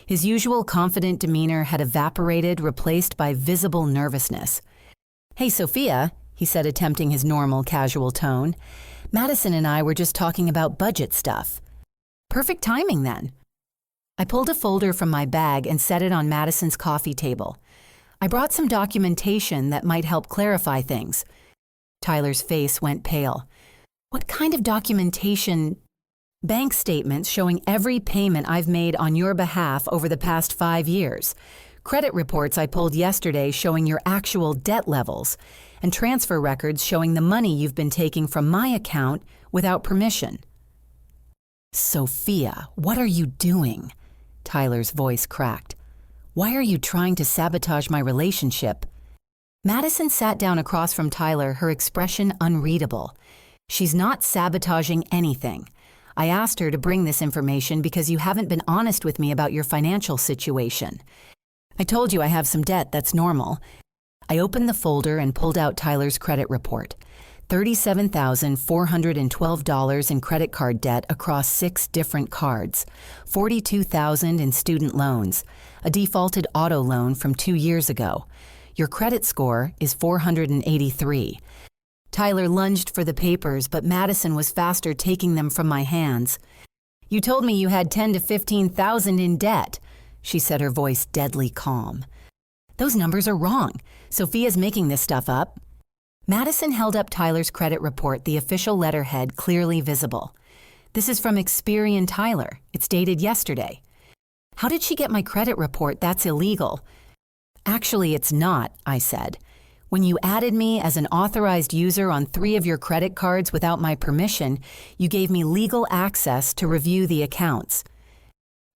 His usual confident demeanor had evaporated, replaced by visible nervousness. "Hey, Sophia," he said, attempting his normal, casual tone. "Madison and I were just talking about budget stuff." "Perfect timing, then." I pulled a folder from my bag and set it on Madison's coffee table. "I brought some documentation that might help clarify things." Tyler's face went pale. "What kind of documentation?" "Bank statements showing every payment I've made on your behalf over the past 5 years. Credit reports I pulled yesterday showing your actual debt levels, and transfer records showing the money you've been taking from my account without permission." "Sophia, what are you doing?" Tyler's voice cracked. "Why are you trying to sabotage my relationship?" Madison sat down across from Tyler, her expression unreadable. "She's not sabotaging anything. I asked her to bring this information because you haven't been honest with me about your financial situation. I told you I have some debt, that's normal." I opened the folder and pulled out Tyler's credit report. $37,412 in credit card debt across 6 different cards, $42,000 in student loans, a defaulted auto loan from 2 years ago. Your credit score is 483. Tyler lunged for the papers, but Madison was faster, taking them from my hands. You told me you had $10,000 to $15,000 in debt, she said, her voice deadly calm. Those numbers are wrong. Sophia's making this stuff up. Madison held up Tyler's credit report, the official letterhead clearly visible. This is from Experian Tyler. It's dated yesterday. How did she get my credit report? That's illegal. Actually, it's not, I said. When you added me as an authorized user on 3 of your credit cards without my permission, you gave me legal access to review the accounts.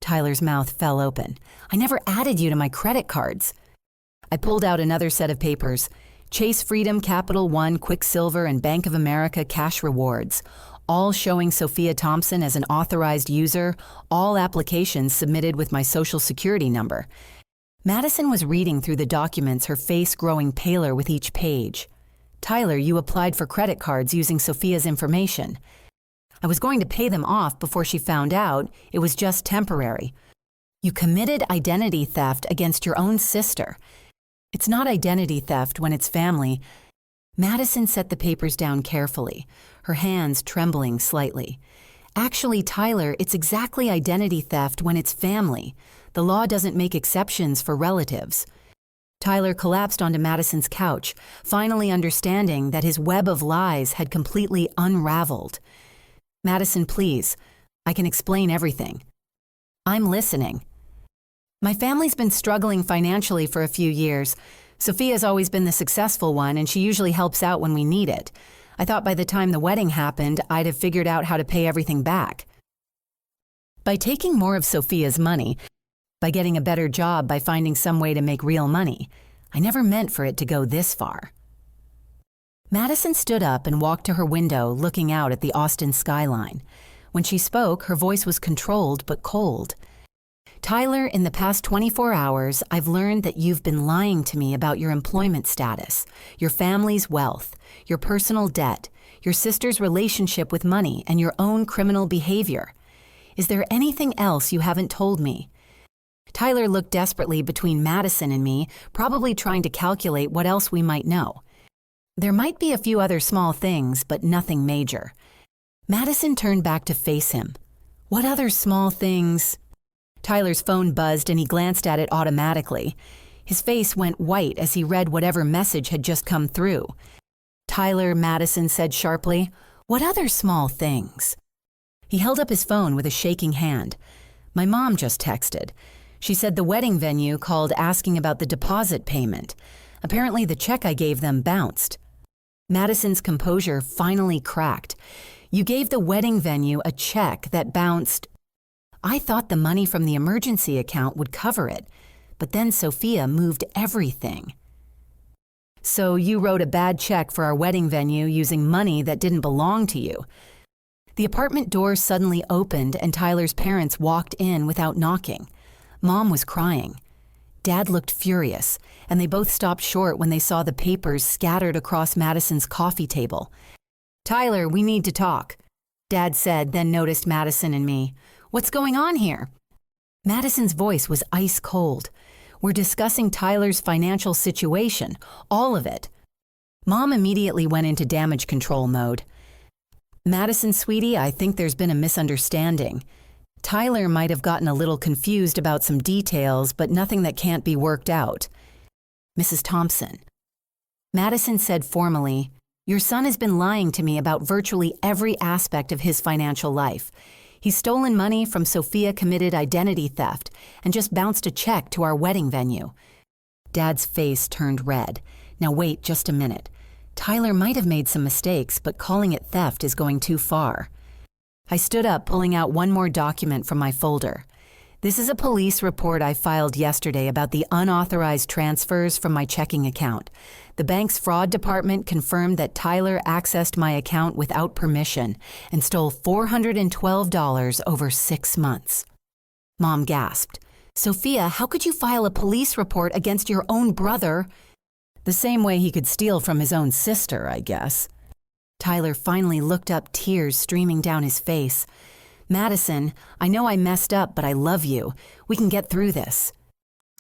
Tyler's mouth fell open. I never added you to my credit cards. I pulled out another set of papers. Chase Freedom, Capital One, Quicksilver, and Bank of America cash rewards, all showing Sophia Thompson as an authorized user, all applications submitted with my social security number. Madison was reading through the documents, her face growing paler with each page. Tyler, you applied for credit cards using Sophia's information. I was going to pay them off before she found out. It was just temporary. You committed identity theft against your own sister. It's not identity theft when it's family. Madison set the papers down carefully, her hands trembling slightly. Actually, Tyler, it's exactly identity theft when it's family. The law doesn't make exceptions for relatives. Tyler collapsed onto Madison's couch, finally understanding that his web of lies had completely unraveled. Madison, please. I can explain everything. I'm listening. My family's been struggling financially for a few years. Sophia's always been the successful one, and she usually helps out when we need it. I thought by the time the wedding happened, I'd have figured out how to pay everything back. By taking more of Sophia's money, by getting a better job, by finding some way to make real money. I never meant for it to go this far. Madison stood up and walked to her window, looking out at the Austin skyline. When she spoke, her voice was controlled but cold. Tyler, in the past 24 hours, I've learned that you've been lying to me about your employment status, your family's wealth, your personal debt, your sister's relationship with money, and your own criminal behavior. Is there anything else you haven't told me? Tyler looked desperately between Madison and me, probably trying to calculate what else we might know. There might be a few other small things, but nothing major. Madison turned back to face him. What other small things? Tyler's phone buzzed and he glanced at it automatically. His face went white as he read whatever message had just come through. Tyler, Madison said sharply, what other small things? He held up his phone with a shaking hand. My mom just texted. She said the wedding venue called asking about the deposit payment. Apparently the check I gave them bounced. Madison's composure finally cracked. You gave the wedding venue a check that bounced. I thought the money from the emergency account would cover it, but then Sophia moved everything. So you wrote a bad check for our wedding venue using money that didn't belong to you. The apartment door suddenly opened and Tyler's parents walked in without knocking. Mom was crying. Dad looked furious, and they both stopped short when they saw the papers scattered across Madison's coffee table. Tyler, we need to talk, Dad said, then noticed Madison and me. What's going on here? Madison's voice was ice cold. We're discussing Tyler's financial situation, all of it. Mom immediately went into damage control mode. Madison, sweetie, I think there's been a misunderstanding. Tyler might have gotten a little confused about some details, but nothing that can't be worked out. Mrs. Thompson. Madison said formally, your son has been lying to me about virtually every aspect of his financial life. He's stolen money from Sophia, committed identity theft, and just bounced a check to our wedding venue. Dad's face turned red. Now wait just a minute. Tyler might have made some mistakes, but calling it theft is going too far. I stood up, pulling out one more document from my folder. This is a police report I filed yesterday about the unauthorized transfers from my checking account. The bank's fraud department confirmed that Tyler accessed my account without permission and stole $412 over 6 months. Mom gasped. Sophia, how could you file a police report against your own brother? The same way he could steal from his own sister, I guess. Tyler finally looked up, tears streaming down his face. Madison, I know I messed up, but I love you. We can get through this.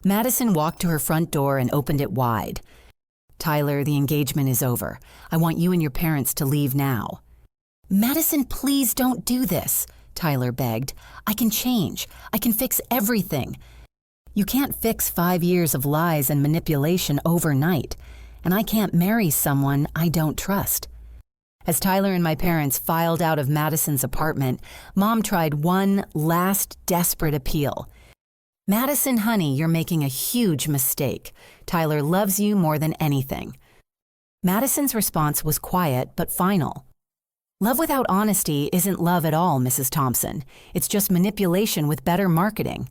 Madison walked to her front door and opened it wide. Tyler, the engagement is over. I want you and your parents to leave now. Madison, please don't do this, Tyler begged. I can change. I can fix everything. You can't fix 5 years of lies and manipulation overnight, and I can't marry someone I don't trust. As Tyler and my parents filed out of Madison's apartment, Mom tried one last desperate appeal. Madison, honey, you're making a huge mistake. Tyler loves you more than anything. Madison's response was quiet but final. Love without honesty isn't love at all, Mrs. Thompson. It's just manipulation with better marketing.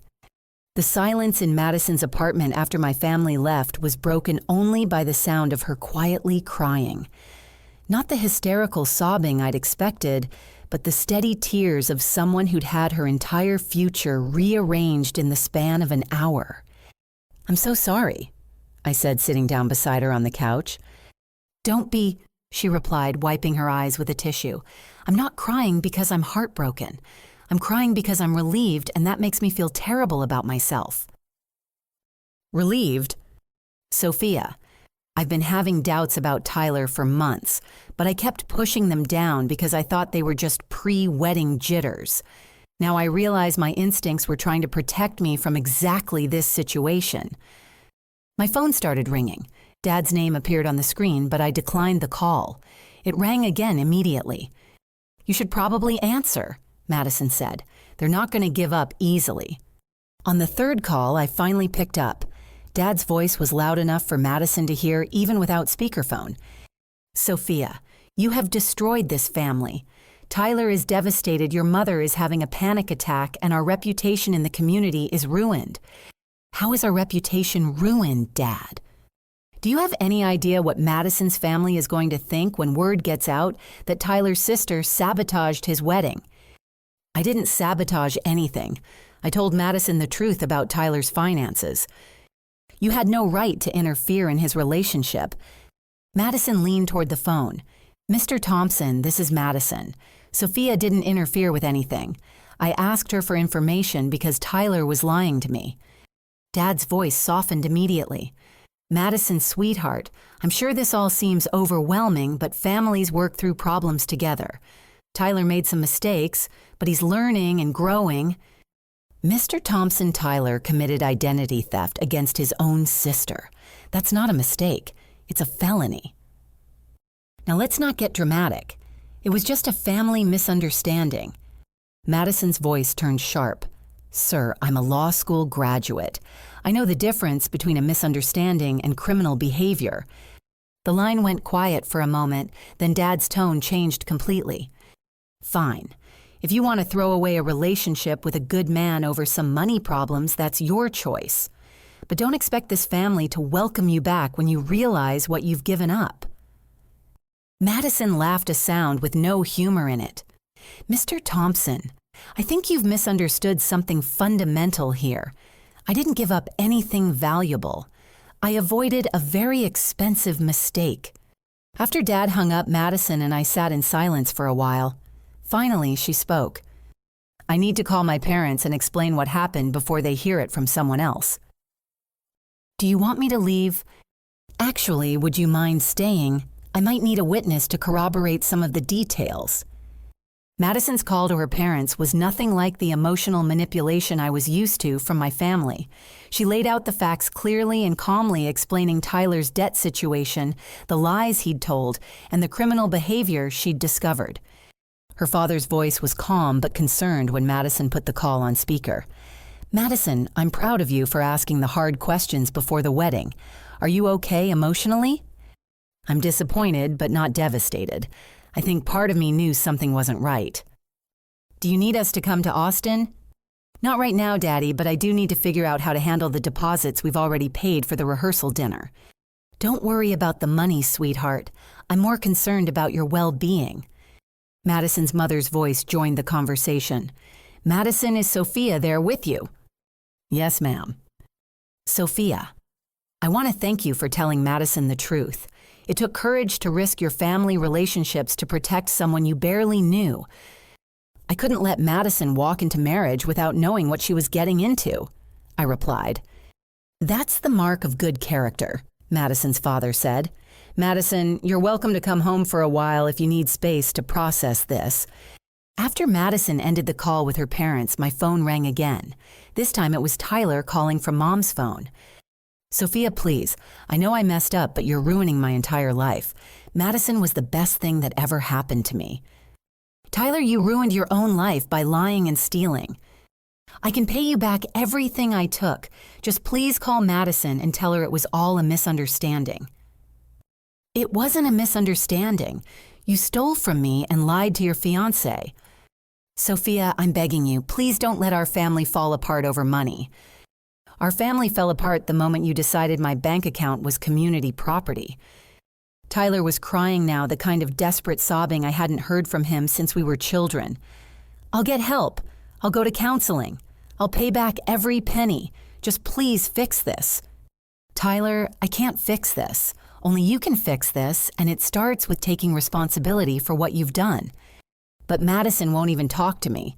The silence in Madison's apartment after my family left was broken only by the sound of her quietly crying. Not the hysterical sobbing I'd expected, but the steady tears of someone who'd had her entire future rearranged in the span of an hour. I'm so sorry, I said, sitting down beside her on the couch. Don't be, she replied, wiping her eyes with a tissue. I'm not crying because I'm heartbroken. I'm crying because I'm relieved, and that makes me feel terrible about myself. Relieved? Sophia, I've been having doubts about Tyler for months, but I kept pushing them down because I thought they were just pre-wedding jitters. Now I realize my instincts were trying to protect me from exactly this situation. My phone started ringing. Dad's name appeared on the screen, but I declined the call. It rang again immediately. You should probably answer, Madison said. They're not going to give up easily. On the third call, I finally picked up. Dad's voice was loud enough for Madison to hear even without speakerphone. Sophia, you have destroyed this family. Tyler is devastated, your mother is having a panic attack, and our reputation in the community is ruined. How is our reputation ruined, Dad? Do you have any idea what Madison's family is going to think when word gets out that Tyler's sister sabotaged his wedding? I didn't sabotage anything. I told Madison the truth about Tyler's finances. You had no right to interfere in his relationship. Madison leaned toward the phone. Mr. Thompson, this is Madison. Sophia didn't interfere with anything. I asked her for information because Tyler was lying to me. Dad's voice softened immediately. Madison, sweetheart, I'm sure this all seems overwhelming, but families work through problems together. Tyler made some mistakes, but he's learning and growing. Mr. Thompson Tyler committed identity theft against his own sister. That's not a mistake. It's a felony. Now let's not get dramatic. It was just a family misunderstanding. Madison's voice turned sharp. Sir, I'm a law school graduate. I know the difference between a misunderstanding and criminal behavior. The line went quiet for a moment, then Dad's tone changed completely. Fine. If you want to throw away a relationship with a good man over some money problems, that's your choice. But don't expect this family to welcome you back when you realize what you've given up. Madison laughed a sound with no humor in it. Mr. Thompson, I think you've misunderstood something fundamental here. I didn't give up anything valuable. I avoided a very expensive mistake. After Dad hung up, Madison and I sat in silence for a while. Finally, she spoke. I need to call my parents and explain what happened before they hear it from someone else. Do you want me to leave? Actually, would you mind staying? I might need a witness to corroborate some of the details. Madison's call to her parents was nothing like the emotional manipulation I was used to from my family. She laid out the facts clearly and calmly, explaining Tyler's debt situation, the lies he'd told, and the criminal behavior she'd discovered. Her father's voice was calm but concerned when Madison put the call on speaker. Madison, I'm proud of you for asking the hard questions before the wedding. Are you okay emotionally? I'm disappointed but not devastated. I think part of me knew something wasn't right. Do you need us to come to Austin? Not right now, Daddy, but I do need to figure out how to handle the deposits we've already paid for the rehearsal dinner. Don't worry about the money, sweetheart. I'm more concerned about your well-being. Madison's mother's voice joined the conversation. Madison, is Sophia there with you? Yes, ma'am. Sophia, I want to thank you for telling Madison the truth. It took courage to risk your family relationships to protect someone you barely knew. I couldn't let Madison walk into marriage without knowing what she was getting into, I replied. That's the mark of good character, Madison's father said. Madison, you're welcome to come home for a while if you need space to process this. After Madison ended the call with her parents, my phone rang again. This time it was Tyler calling from Mom's phone. Sophia, please, I know I messed up, but you're ruining my entire life. Madison was the best thing that ever happened to me. Tyler, you ruined your own life by lying and stealing. I can pay you back everything I took. Just please call Madison and tell her it was all a misunderstanding. It wasn't a misunderstanding. You stole from me and lied to your fiancé. Sophia, I'm begging you, please don't let our family fall apart over money. Our family fell apart the moment you decided my bank account was community property. Tyler was crying now, the kind of desperate sobbing I hadn't heard from him since we were children. I'll get help. I'll go to counseling. I'll pay back every penny. Just please fix this. Tyler, I can't fix this. Only you can fix this, and it starts with taking responsibility for what you've done. But Madison won't even talk to me.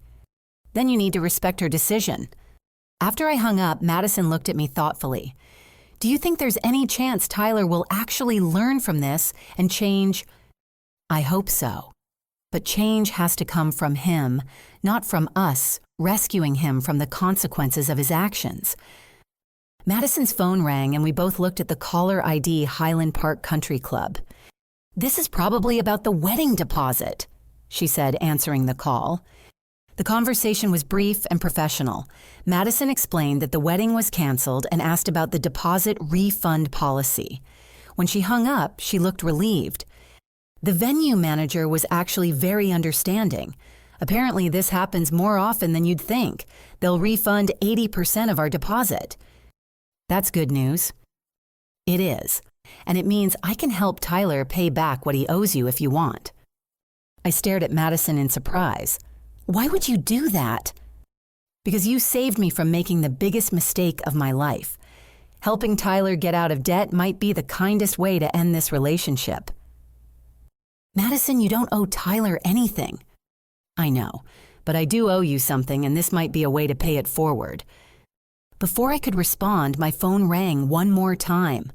Then you need to respect her decision. After I hung up, Madison looked at me thoughtfully. Do you think there's any chance Tyler will actually learn from this and change? I hope so. But change has to come from him, not from us, rescuing him from the consequences of his actions. Madison's phone rang and we both looked at the caller ID Highland Park Country Club. This is probably about the wedding deposit, she said, answering the call. The conversation was brief and professional. Madison explained that the wedding was canceled and asked about the deposit refund policy. When she hung up, she looked relieved. The venue manager was actually very understanding. Apparently, this happens more often than you'd think. They'll refund 80% of our deposit. That's good news. It is. And it means I can help Tyler pay back what he owes you if you want. I stared at Madison in surprise. Why would you do that? Because you saved me from making the biggest mistake of my life. Helping Tyler get out of debt might be the kindest way to end this relationship. Madison, you don't owe Tyler anything. I know, but I do owe you something, and this might be a way to pay it forward. Before I could respond, my phone rang one more time.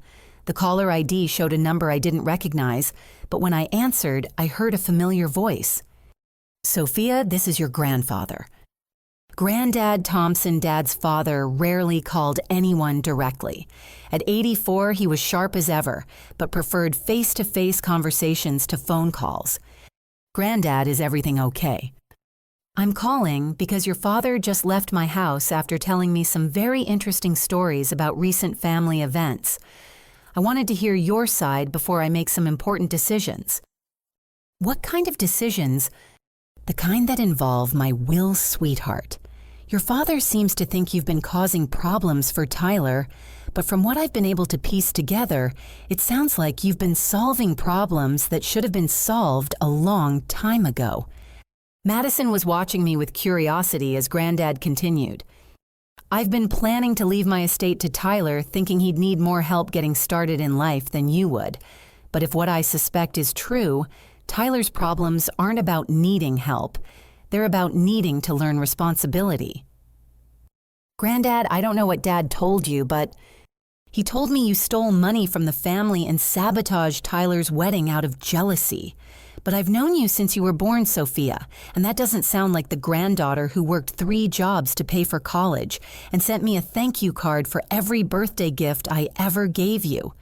The caller ID showed a number I didn't recognize, but when I answered, I heard a familiar voice. Sophia, this is your grandfather. Granddad Thompson, Dad's father, rarely called anyone directly. At 84, he was sharp as ever, but preferred face-to-face conversations to phone calls. Granddad, is everything okay? I'm calling because your father just left my house after telling me some very interesting stories about recent family events. I wanted to hear your side before I make some important decisions. What kind of decisions? The kind that involve my Will sweetheart. Your father seems to think you've been causing problems for Tyler, but from what I've been able to piece together, it sounds like you've been solving problems that should have been solved a long time ago. Madison was watching me with curiosity as Granddad continued. I've been planning to leave my estate to Tyler, thinking he'd need more help getting started in life than you would. But if what I suspect is true, Tyler's problems aren't about needing help. They're about needing to learn responsibility. Granddad, I don't know what Dad told you, but he told me you stole money from the family and sabotaged Tyler's wedding out of jealousy. But I've known you since you were born, Sophia, and that doesn't sound like the granddaughter who worked 3 jobs to pay for college and sent me a thank you card for every birthday gift I ever gave you.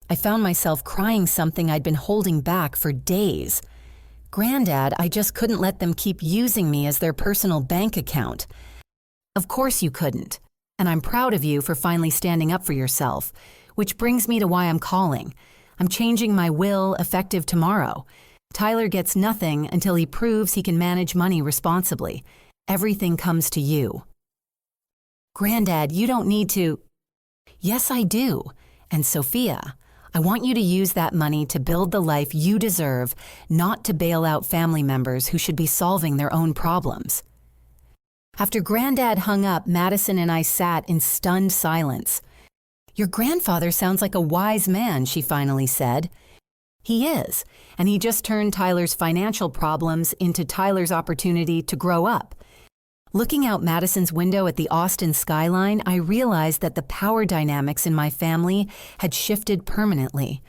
I found myself crying something I'd been holding back for days. Granddad, I just couldn't let them keep using me as their personal bank account. Of course you couldn't, and I'm proud of you for finally standing up for yourself, which brings me to why I'm calling. I'm changing my will effective tomorrow. Tyler gets nothing until he proves he can manage money responsibly. Everything comes to you. Granddad, you don't need to. Yes, I do. And Sophia, I want you to use that money to build the life you deserve, not to bail out family members who should be solving their own problems. After Granddad hung up, Madison and I sat in stunned silence. Your grandfather sounds like a wise man, she finally said. He is, and he just turned Tyler's financial problems into Tyler's opportunity to grow up. Looking out Madison's window at the Austin skyline, I realized that the power dynamics in my family had shifted permanently.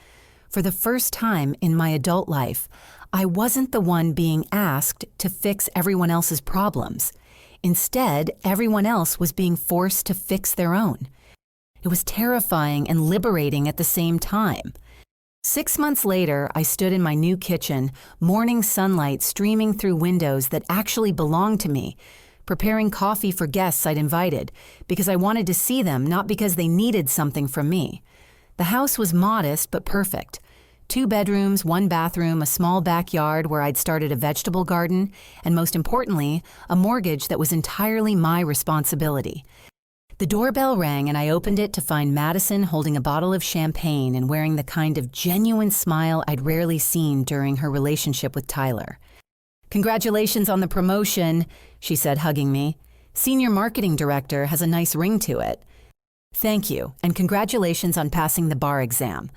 For the first time in my adult life, I wasn't the one being asked to fix everyone else's problems. Instead, everyone else was being forced to fix their own. It was terrifying and liberating at the same time. 6 months later, I stood in my new kitchen, morning sunlight streaming through windows that actually belonged to me, preparing coffee for guests I'd invited, because I wanted to see them, not because they needed something from me. The house was modest but perfect. 2 bedrooms, 1 bathroom, a small backyard where I'd started a vegetable garden, and most importantly, a mortgage that was entirely my responsibility. The doorbell rang and I opened it to find Madison holding a bottle of champagne and wearing the kind of genuine smile I'd rarely seen during her relationship with Tyler. "Congratulations on the promotion," she said, hugging me. "Senior marketing director has a nice ring to it." "Thank you, and congratulations on passing the bar exam."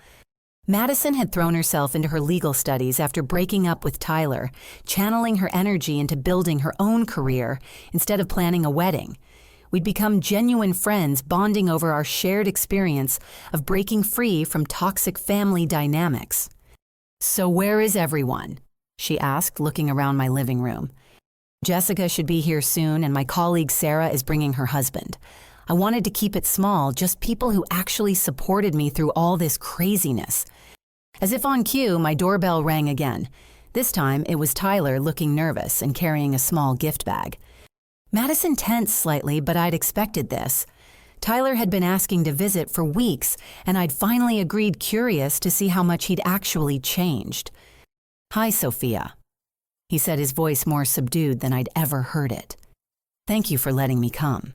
Madison had thrown herself into her legal studies after breaking up with Tyler, channeling her energy into building her own career instead of planning a wedding. We'd become genuine friends, bonding over our shared experience of breaking free from toxic family dynamics. "So where is everyone?" she asked, looking around my living room. "Jessica should be here soon, and my colleague Sarah is bringing her husband. I wanted to keep it small, just people who actually supported me through all this craziness." As if on cue, my doorbell rang again. This time, it was Tyler, looking nervous and carrying a small gift bag. Madison tensed slightly, but I'd expected this. Tyler had been asking to visit for weeks, and I'd finally agreed, curious to see how much he'd actually changed. "Hi, Sophia," he said, his voice more subdued than I'd ever heard it. "Thank you for letting me come."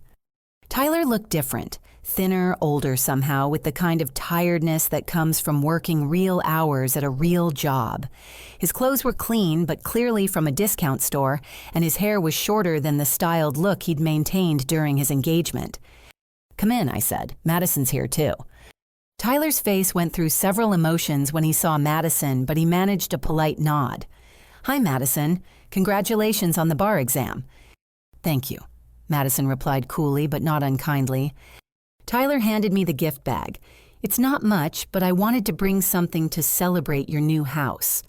Tyler looked different, thinner, older somehow, with the kind of tiredness that comes from working real hours at a real job. His clothes were clean, but clearly from a discount store, and his hair was shorter than the styled look he'd maintained during his engagement. "Come in," I said. "Madison's here too." Tyler's face went through several emotions when he saw Madison, but he managed a polite nod. "Hi, Madison. Congratulations on the bar exam." "Thank you," Madison replied coolly but not unkindly. Tyler handed me the gift bag. "It's not much, but I wanted to bring something to celebrate your new house."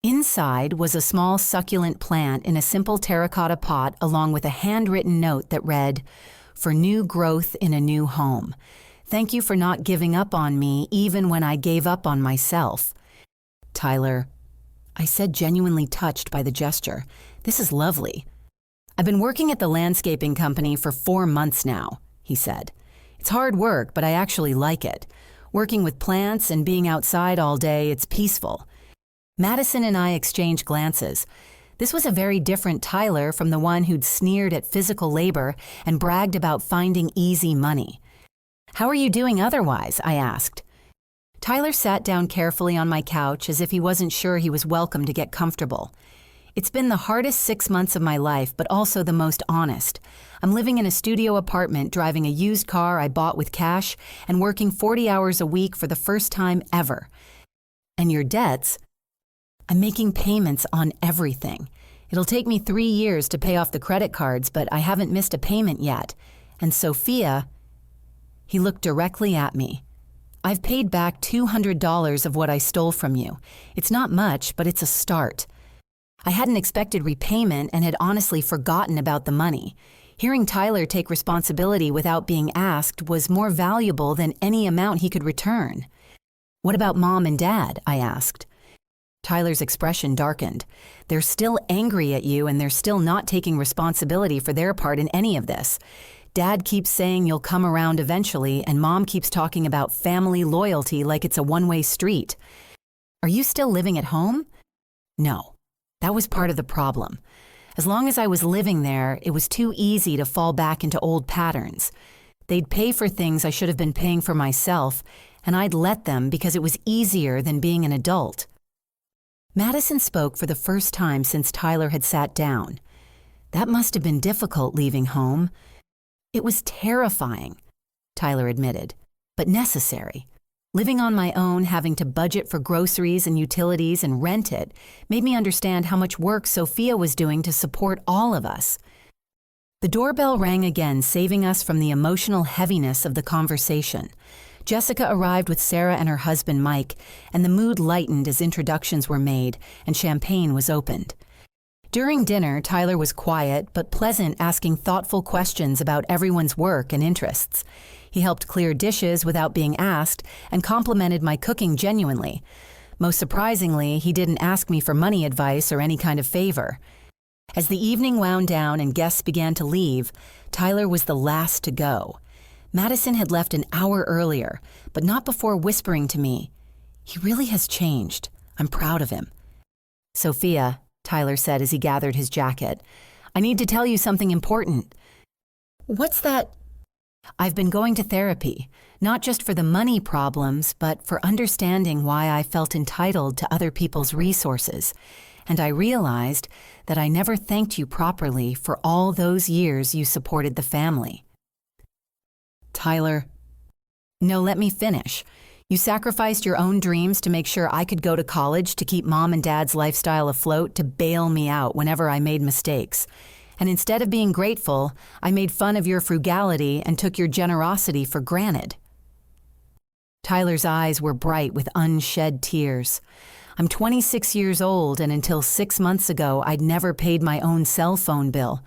Inside was a small succulent plant in a simple terracotta pot, along with a handwritten note that read, "For new growth in a new home. Thank you for not giving up on me even when I gave up on myself." "Tyler," I said, genuinely touched by the gesture, "this is lovely." "I've been working at the landscaping company for 4 months now," he said. "It's hard work, but I actually like it. Working with plants and being outside all day, it's peaceful." Madison and I exchanged glances. This was a very different Tyler from the one who'd sneered at physical labor and bragged about finding easy money. "How are you doing otherwise?" I asked. Tyler sat down carefully on my couch as if he wasn't sure he was welcome to get comfortable. "It's been the hardest 6 months of my life, but also the most honest. I'm living in a studio apartment, driving a used car I bought with cash, and working 40 hours a week for the first time ever. And your debts? I'm making payments on everything. It'll take me 3 years to pay off the credit cards, but I haven't missed a payment yet. And Sophia," he looked directly at me, "I've paid back $200 of what I stole from you. It's not much, but it's a start." I hadn't expected repayment and had honestly forgotten about the money. Hearing Tyler take responsibility without being asked was more valuable than any amount he could return. "What about Mom and Dad?" I asked. Tyler's expression darkened. "They're still angry at you, and they're still not taking responsibility for their part in any of this. Dad keeps saying you'll come around eventually, and Mom keeps talking about family loyalty like it's a one-way street." "Are you still living at home?" "No. That was part of the problem. As long as I was living there, it was too easy to fall back into old patterns. They'd pay for things I should have been paying for myself, and I'd let them because it was easier than being an adult." Madison spoke for the first time since Tyler had sat down. "That must have been difficult leaving home." "It was terrifying," Tyler admitted, "but necessary. Living on my own, having to budget for groceries and utilities and rent it, made me understand how much work Sophia was doing to support all of us. The doorbell rang again, saving us from the emotional heaviness of the conversation. Jessica arrived with Sarah and her husband Mike, and the mood lightened as introductions were made and champagne was opened. During dinner, Tyler was quiet but pleasant, asking thoughtful questions about everyone's work and interests. He helped clear dishes without being asked and complimented my cooking genuinely. Most surprisingly, he didn't ask me for money advice or any kind of favor. As the evening wound down and guests began to leave, Tyler was the last to go. Madison had left an hour earlier, but not before whispering to me, "He really has changed. I'm proud of him." "Sophia," Tyler said as he gathered his jacket, "I need to tell you something important." "What's that?" "I've been going to therapy, not just for the money problems, but for understanding why I felt entitled to other people's resources. And I realized that I never thanked you properly for all those years you supported the family." "Tyler." "No, let me finish. You sacrificed your own dreams to make sure I could go to college, to keep Mom and Dad's lifestyle afloat, to bail me out whenever I made mistakes. And instead of being grateful, I made fun of your frugality and took your generosity for granted." Tyler's eyes were bright with unshed tears. "I'm 26 years old, and until 6 months ago, I'd never paid my own cell phone bill.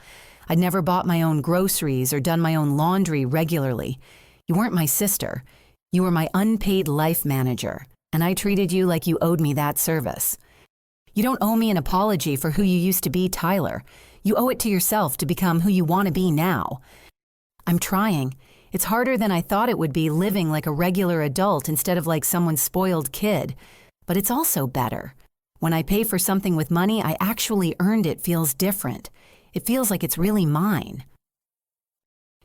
I'd never bought my own groceries or done my own laundry regularly. You weren't my sister. You were my unpaid life manager, and I treated you like you owed me that service. You don't owe me an apology for who you used to be, Tyler. You owe it to yourself to become who you want to be now. I'm trying. It's harder than I thought it would be, living like a regular adult instead of like someone's spoiled kid. But it's also better. When I pay for something with money I actually earned, it feels different. It feels like it's really mine."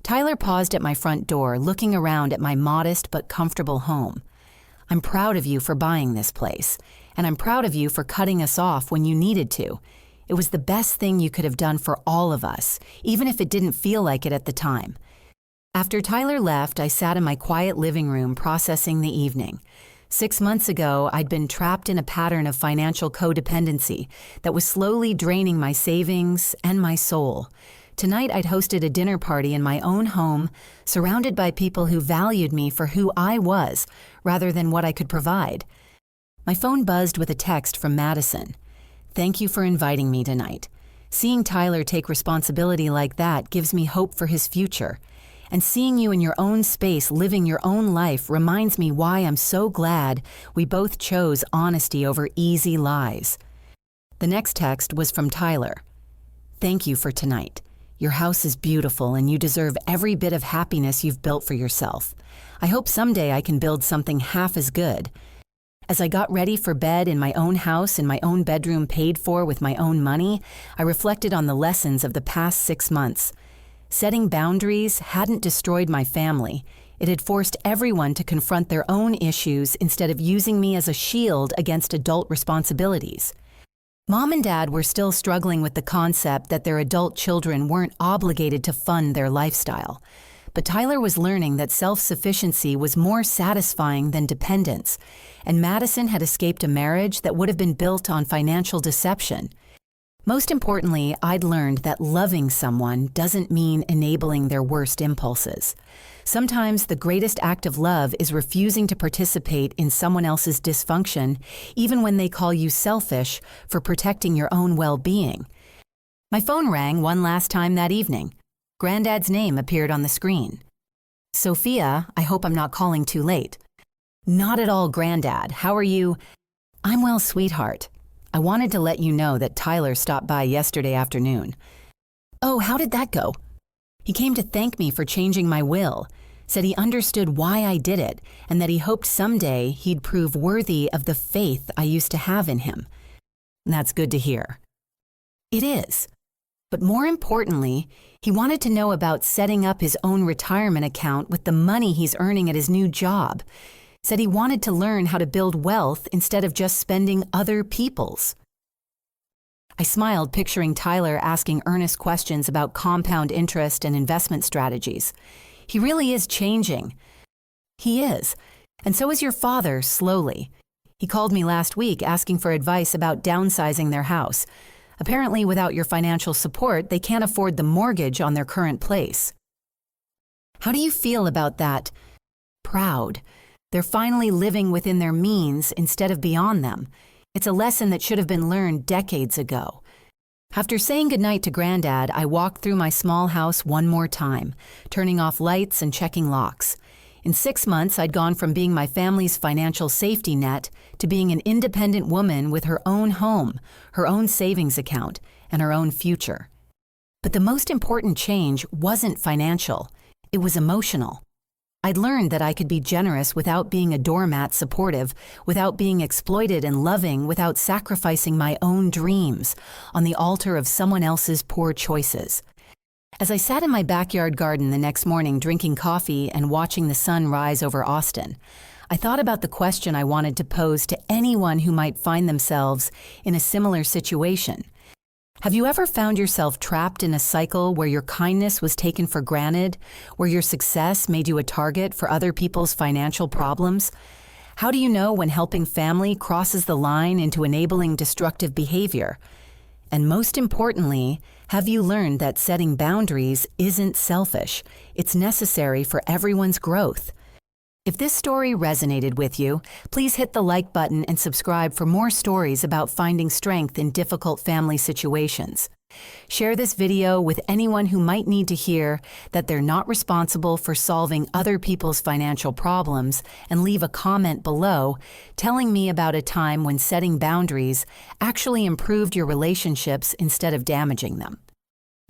Tyler paused at my front door, looking around at my modest but comfortable home. "I'm proud of you for buying this place, and I'm proud of you for cutting us off when you needed to. It was the best thing you could have done for all of us, even if it didn't feel like it at the time." After Tyler left, I sat in my quiet living room processing the evening. 6 months ago, I'd been trapped in a pattern of financial codependency that was slowly draining my savings and my soul. Tonight, I'd hosted a dinner party in my own home, surrounded by people who valued me for who I was, rather than what I could provide. My phone buzzed with a text from Madison. "Thank you for inviting me tonight. Seeing Tyler take responsibility like that gives me hope for his future. And seeing you in your own space, living your own life, reminds me why I'm so glad we both chose honesty over easy lies." The next text was from Tyler. "Thank you for tonight. Your house is beautiful and you deserve every bit of happiness you've built for yourself. I hope someday I can build something half as good." As I got ready for bed in my own house, in my own bedroom paid for with my own money, I reflected on the lessons of the past 6 months. Setting boundaries hadn't destroyed my family. It had forced everyone to confront their own issues instead of using me as a shield against adult responsibilities. Mom and Dad were still struggling with the concept that their adult children weren't obligated to fund their lifestyle. But Tyler was learning that self-sufficiency was more satisfying than dependence, and Madison had escaped a marriage that would have been built on financial deception. Most importantly, I'd learned that loving someone doesn't mean enabling their worst impulses. Sometimes the greatest act of love is refusing to participate in someone else's dysfunction, even when they call you selfish for protecting your own well-being. My phone rang one last time that evening. Granddad's name appeared on the screen. "Sophia, I hope I'm not calling too late." "Not at all, Granddad. How are you?" "I'm well, sweetheart. I wanted to let you know that Tyler stopped by yesterday afternoon." "Oh, how did that go?" "He came to thank me for changing my will, said he understood why I did it, and that he hoped someday he'd prove worthy of the faith I used to have in him." "That's good to hear." "It is. But more importantly, he wanted to know about setting up his own retirement account with the money he's earning at his new job. Said he wanted to learn how to build wealth instead of just spending other people's." I smiled, picturing Tyler asking earnest questions about compound interest and investment strategies. He really is changing. He is. And so is your father, slowly. He called me last week asking for advice about downsizing their house. Apparently, without your financial support, they can't afford the mortgage on their current place. How do you feel about that? Proud. They're finally living within their means instead of beyond them. It's a lesson that should have been learned decades ago. After saying goodnight to Granddad, I walked through my small house one more time, turning off lights and checking locks. In 6 months, I'd gone from being my family's financial safety net to being an independent woman with her own home, her own savings account, and her own future. But the most important change wasn't financial. It was emotional. I'd learned that I could be generous without being a doormat supportive, without being exploited and loving, without sacrificing my own dreams on the altar of someone else's poor choices. As I sat in my backyard garden the next morning drinking coffee and watching the sun rise over Austin, I thought about the question I wanted to pose to anyone who might find themselves in a similar situation. Have you ever found yourself trapped in a cycle where your kindness was taken for granted, where your success made you a target for other people's financial problems? How do you know when helping family crosses the line into enabling destructive behavior? And most importantly, have you learned that setting boundaries isn't selfish? It's necessary for everyone's growth. If this story resonated with you, please hit the like button and subscribe for more stories about finding strength in difficult family situations. Share this video with anyone who might need to hear that they're not responsible for solving other people's financial problems, and leave a comment below telling me about a time when setting boundaries actually improved your relationships instead of damaging them.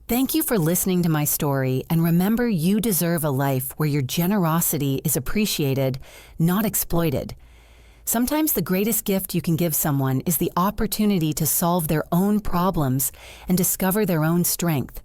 Thank you for listening to my story, and remember, you deserve a life where your generosity is appreciated, not exploited. Sometimes the greatest gift you can give someone is the opportunity to solve their own problems and discover their own strength.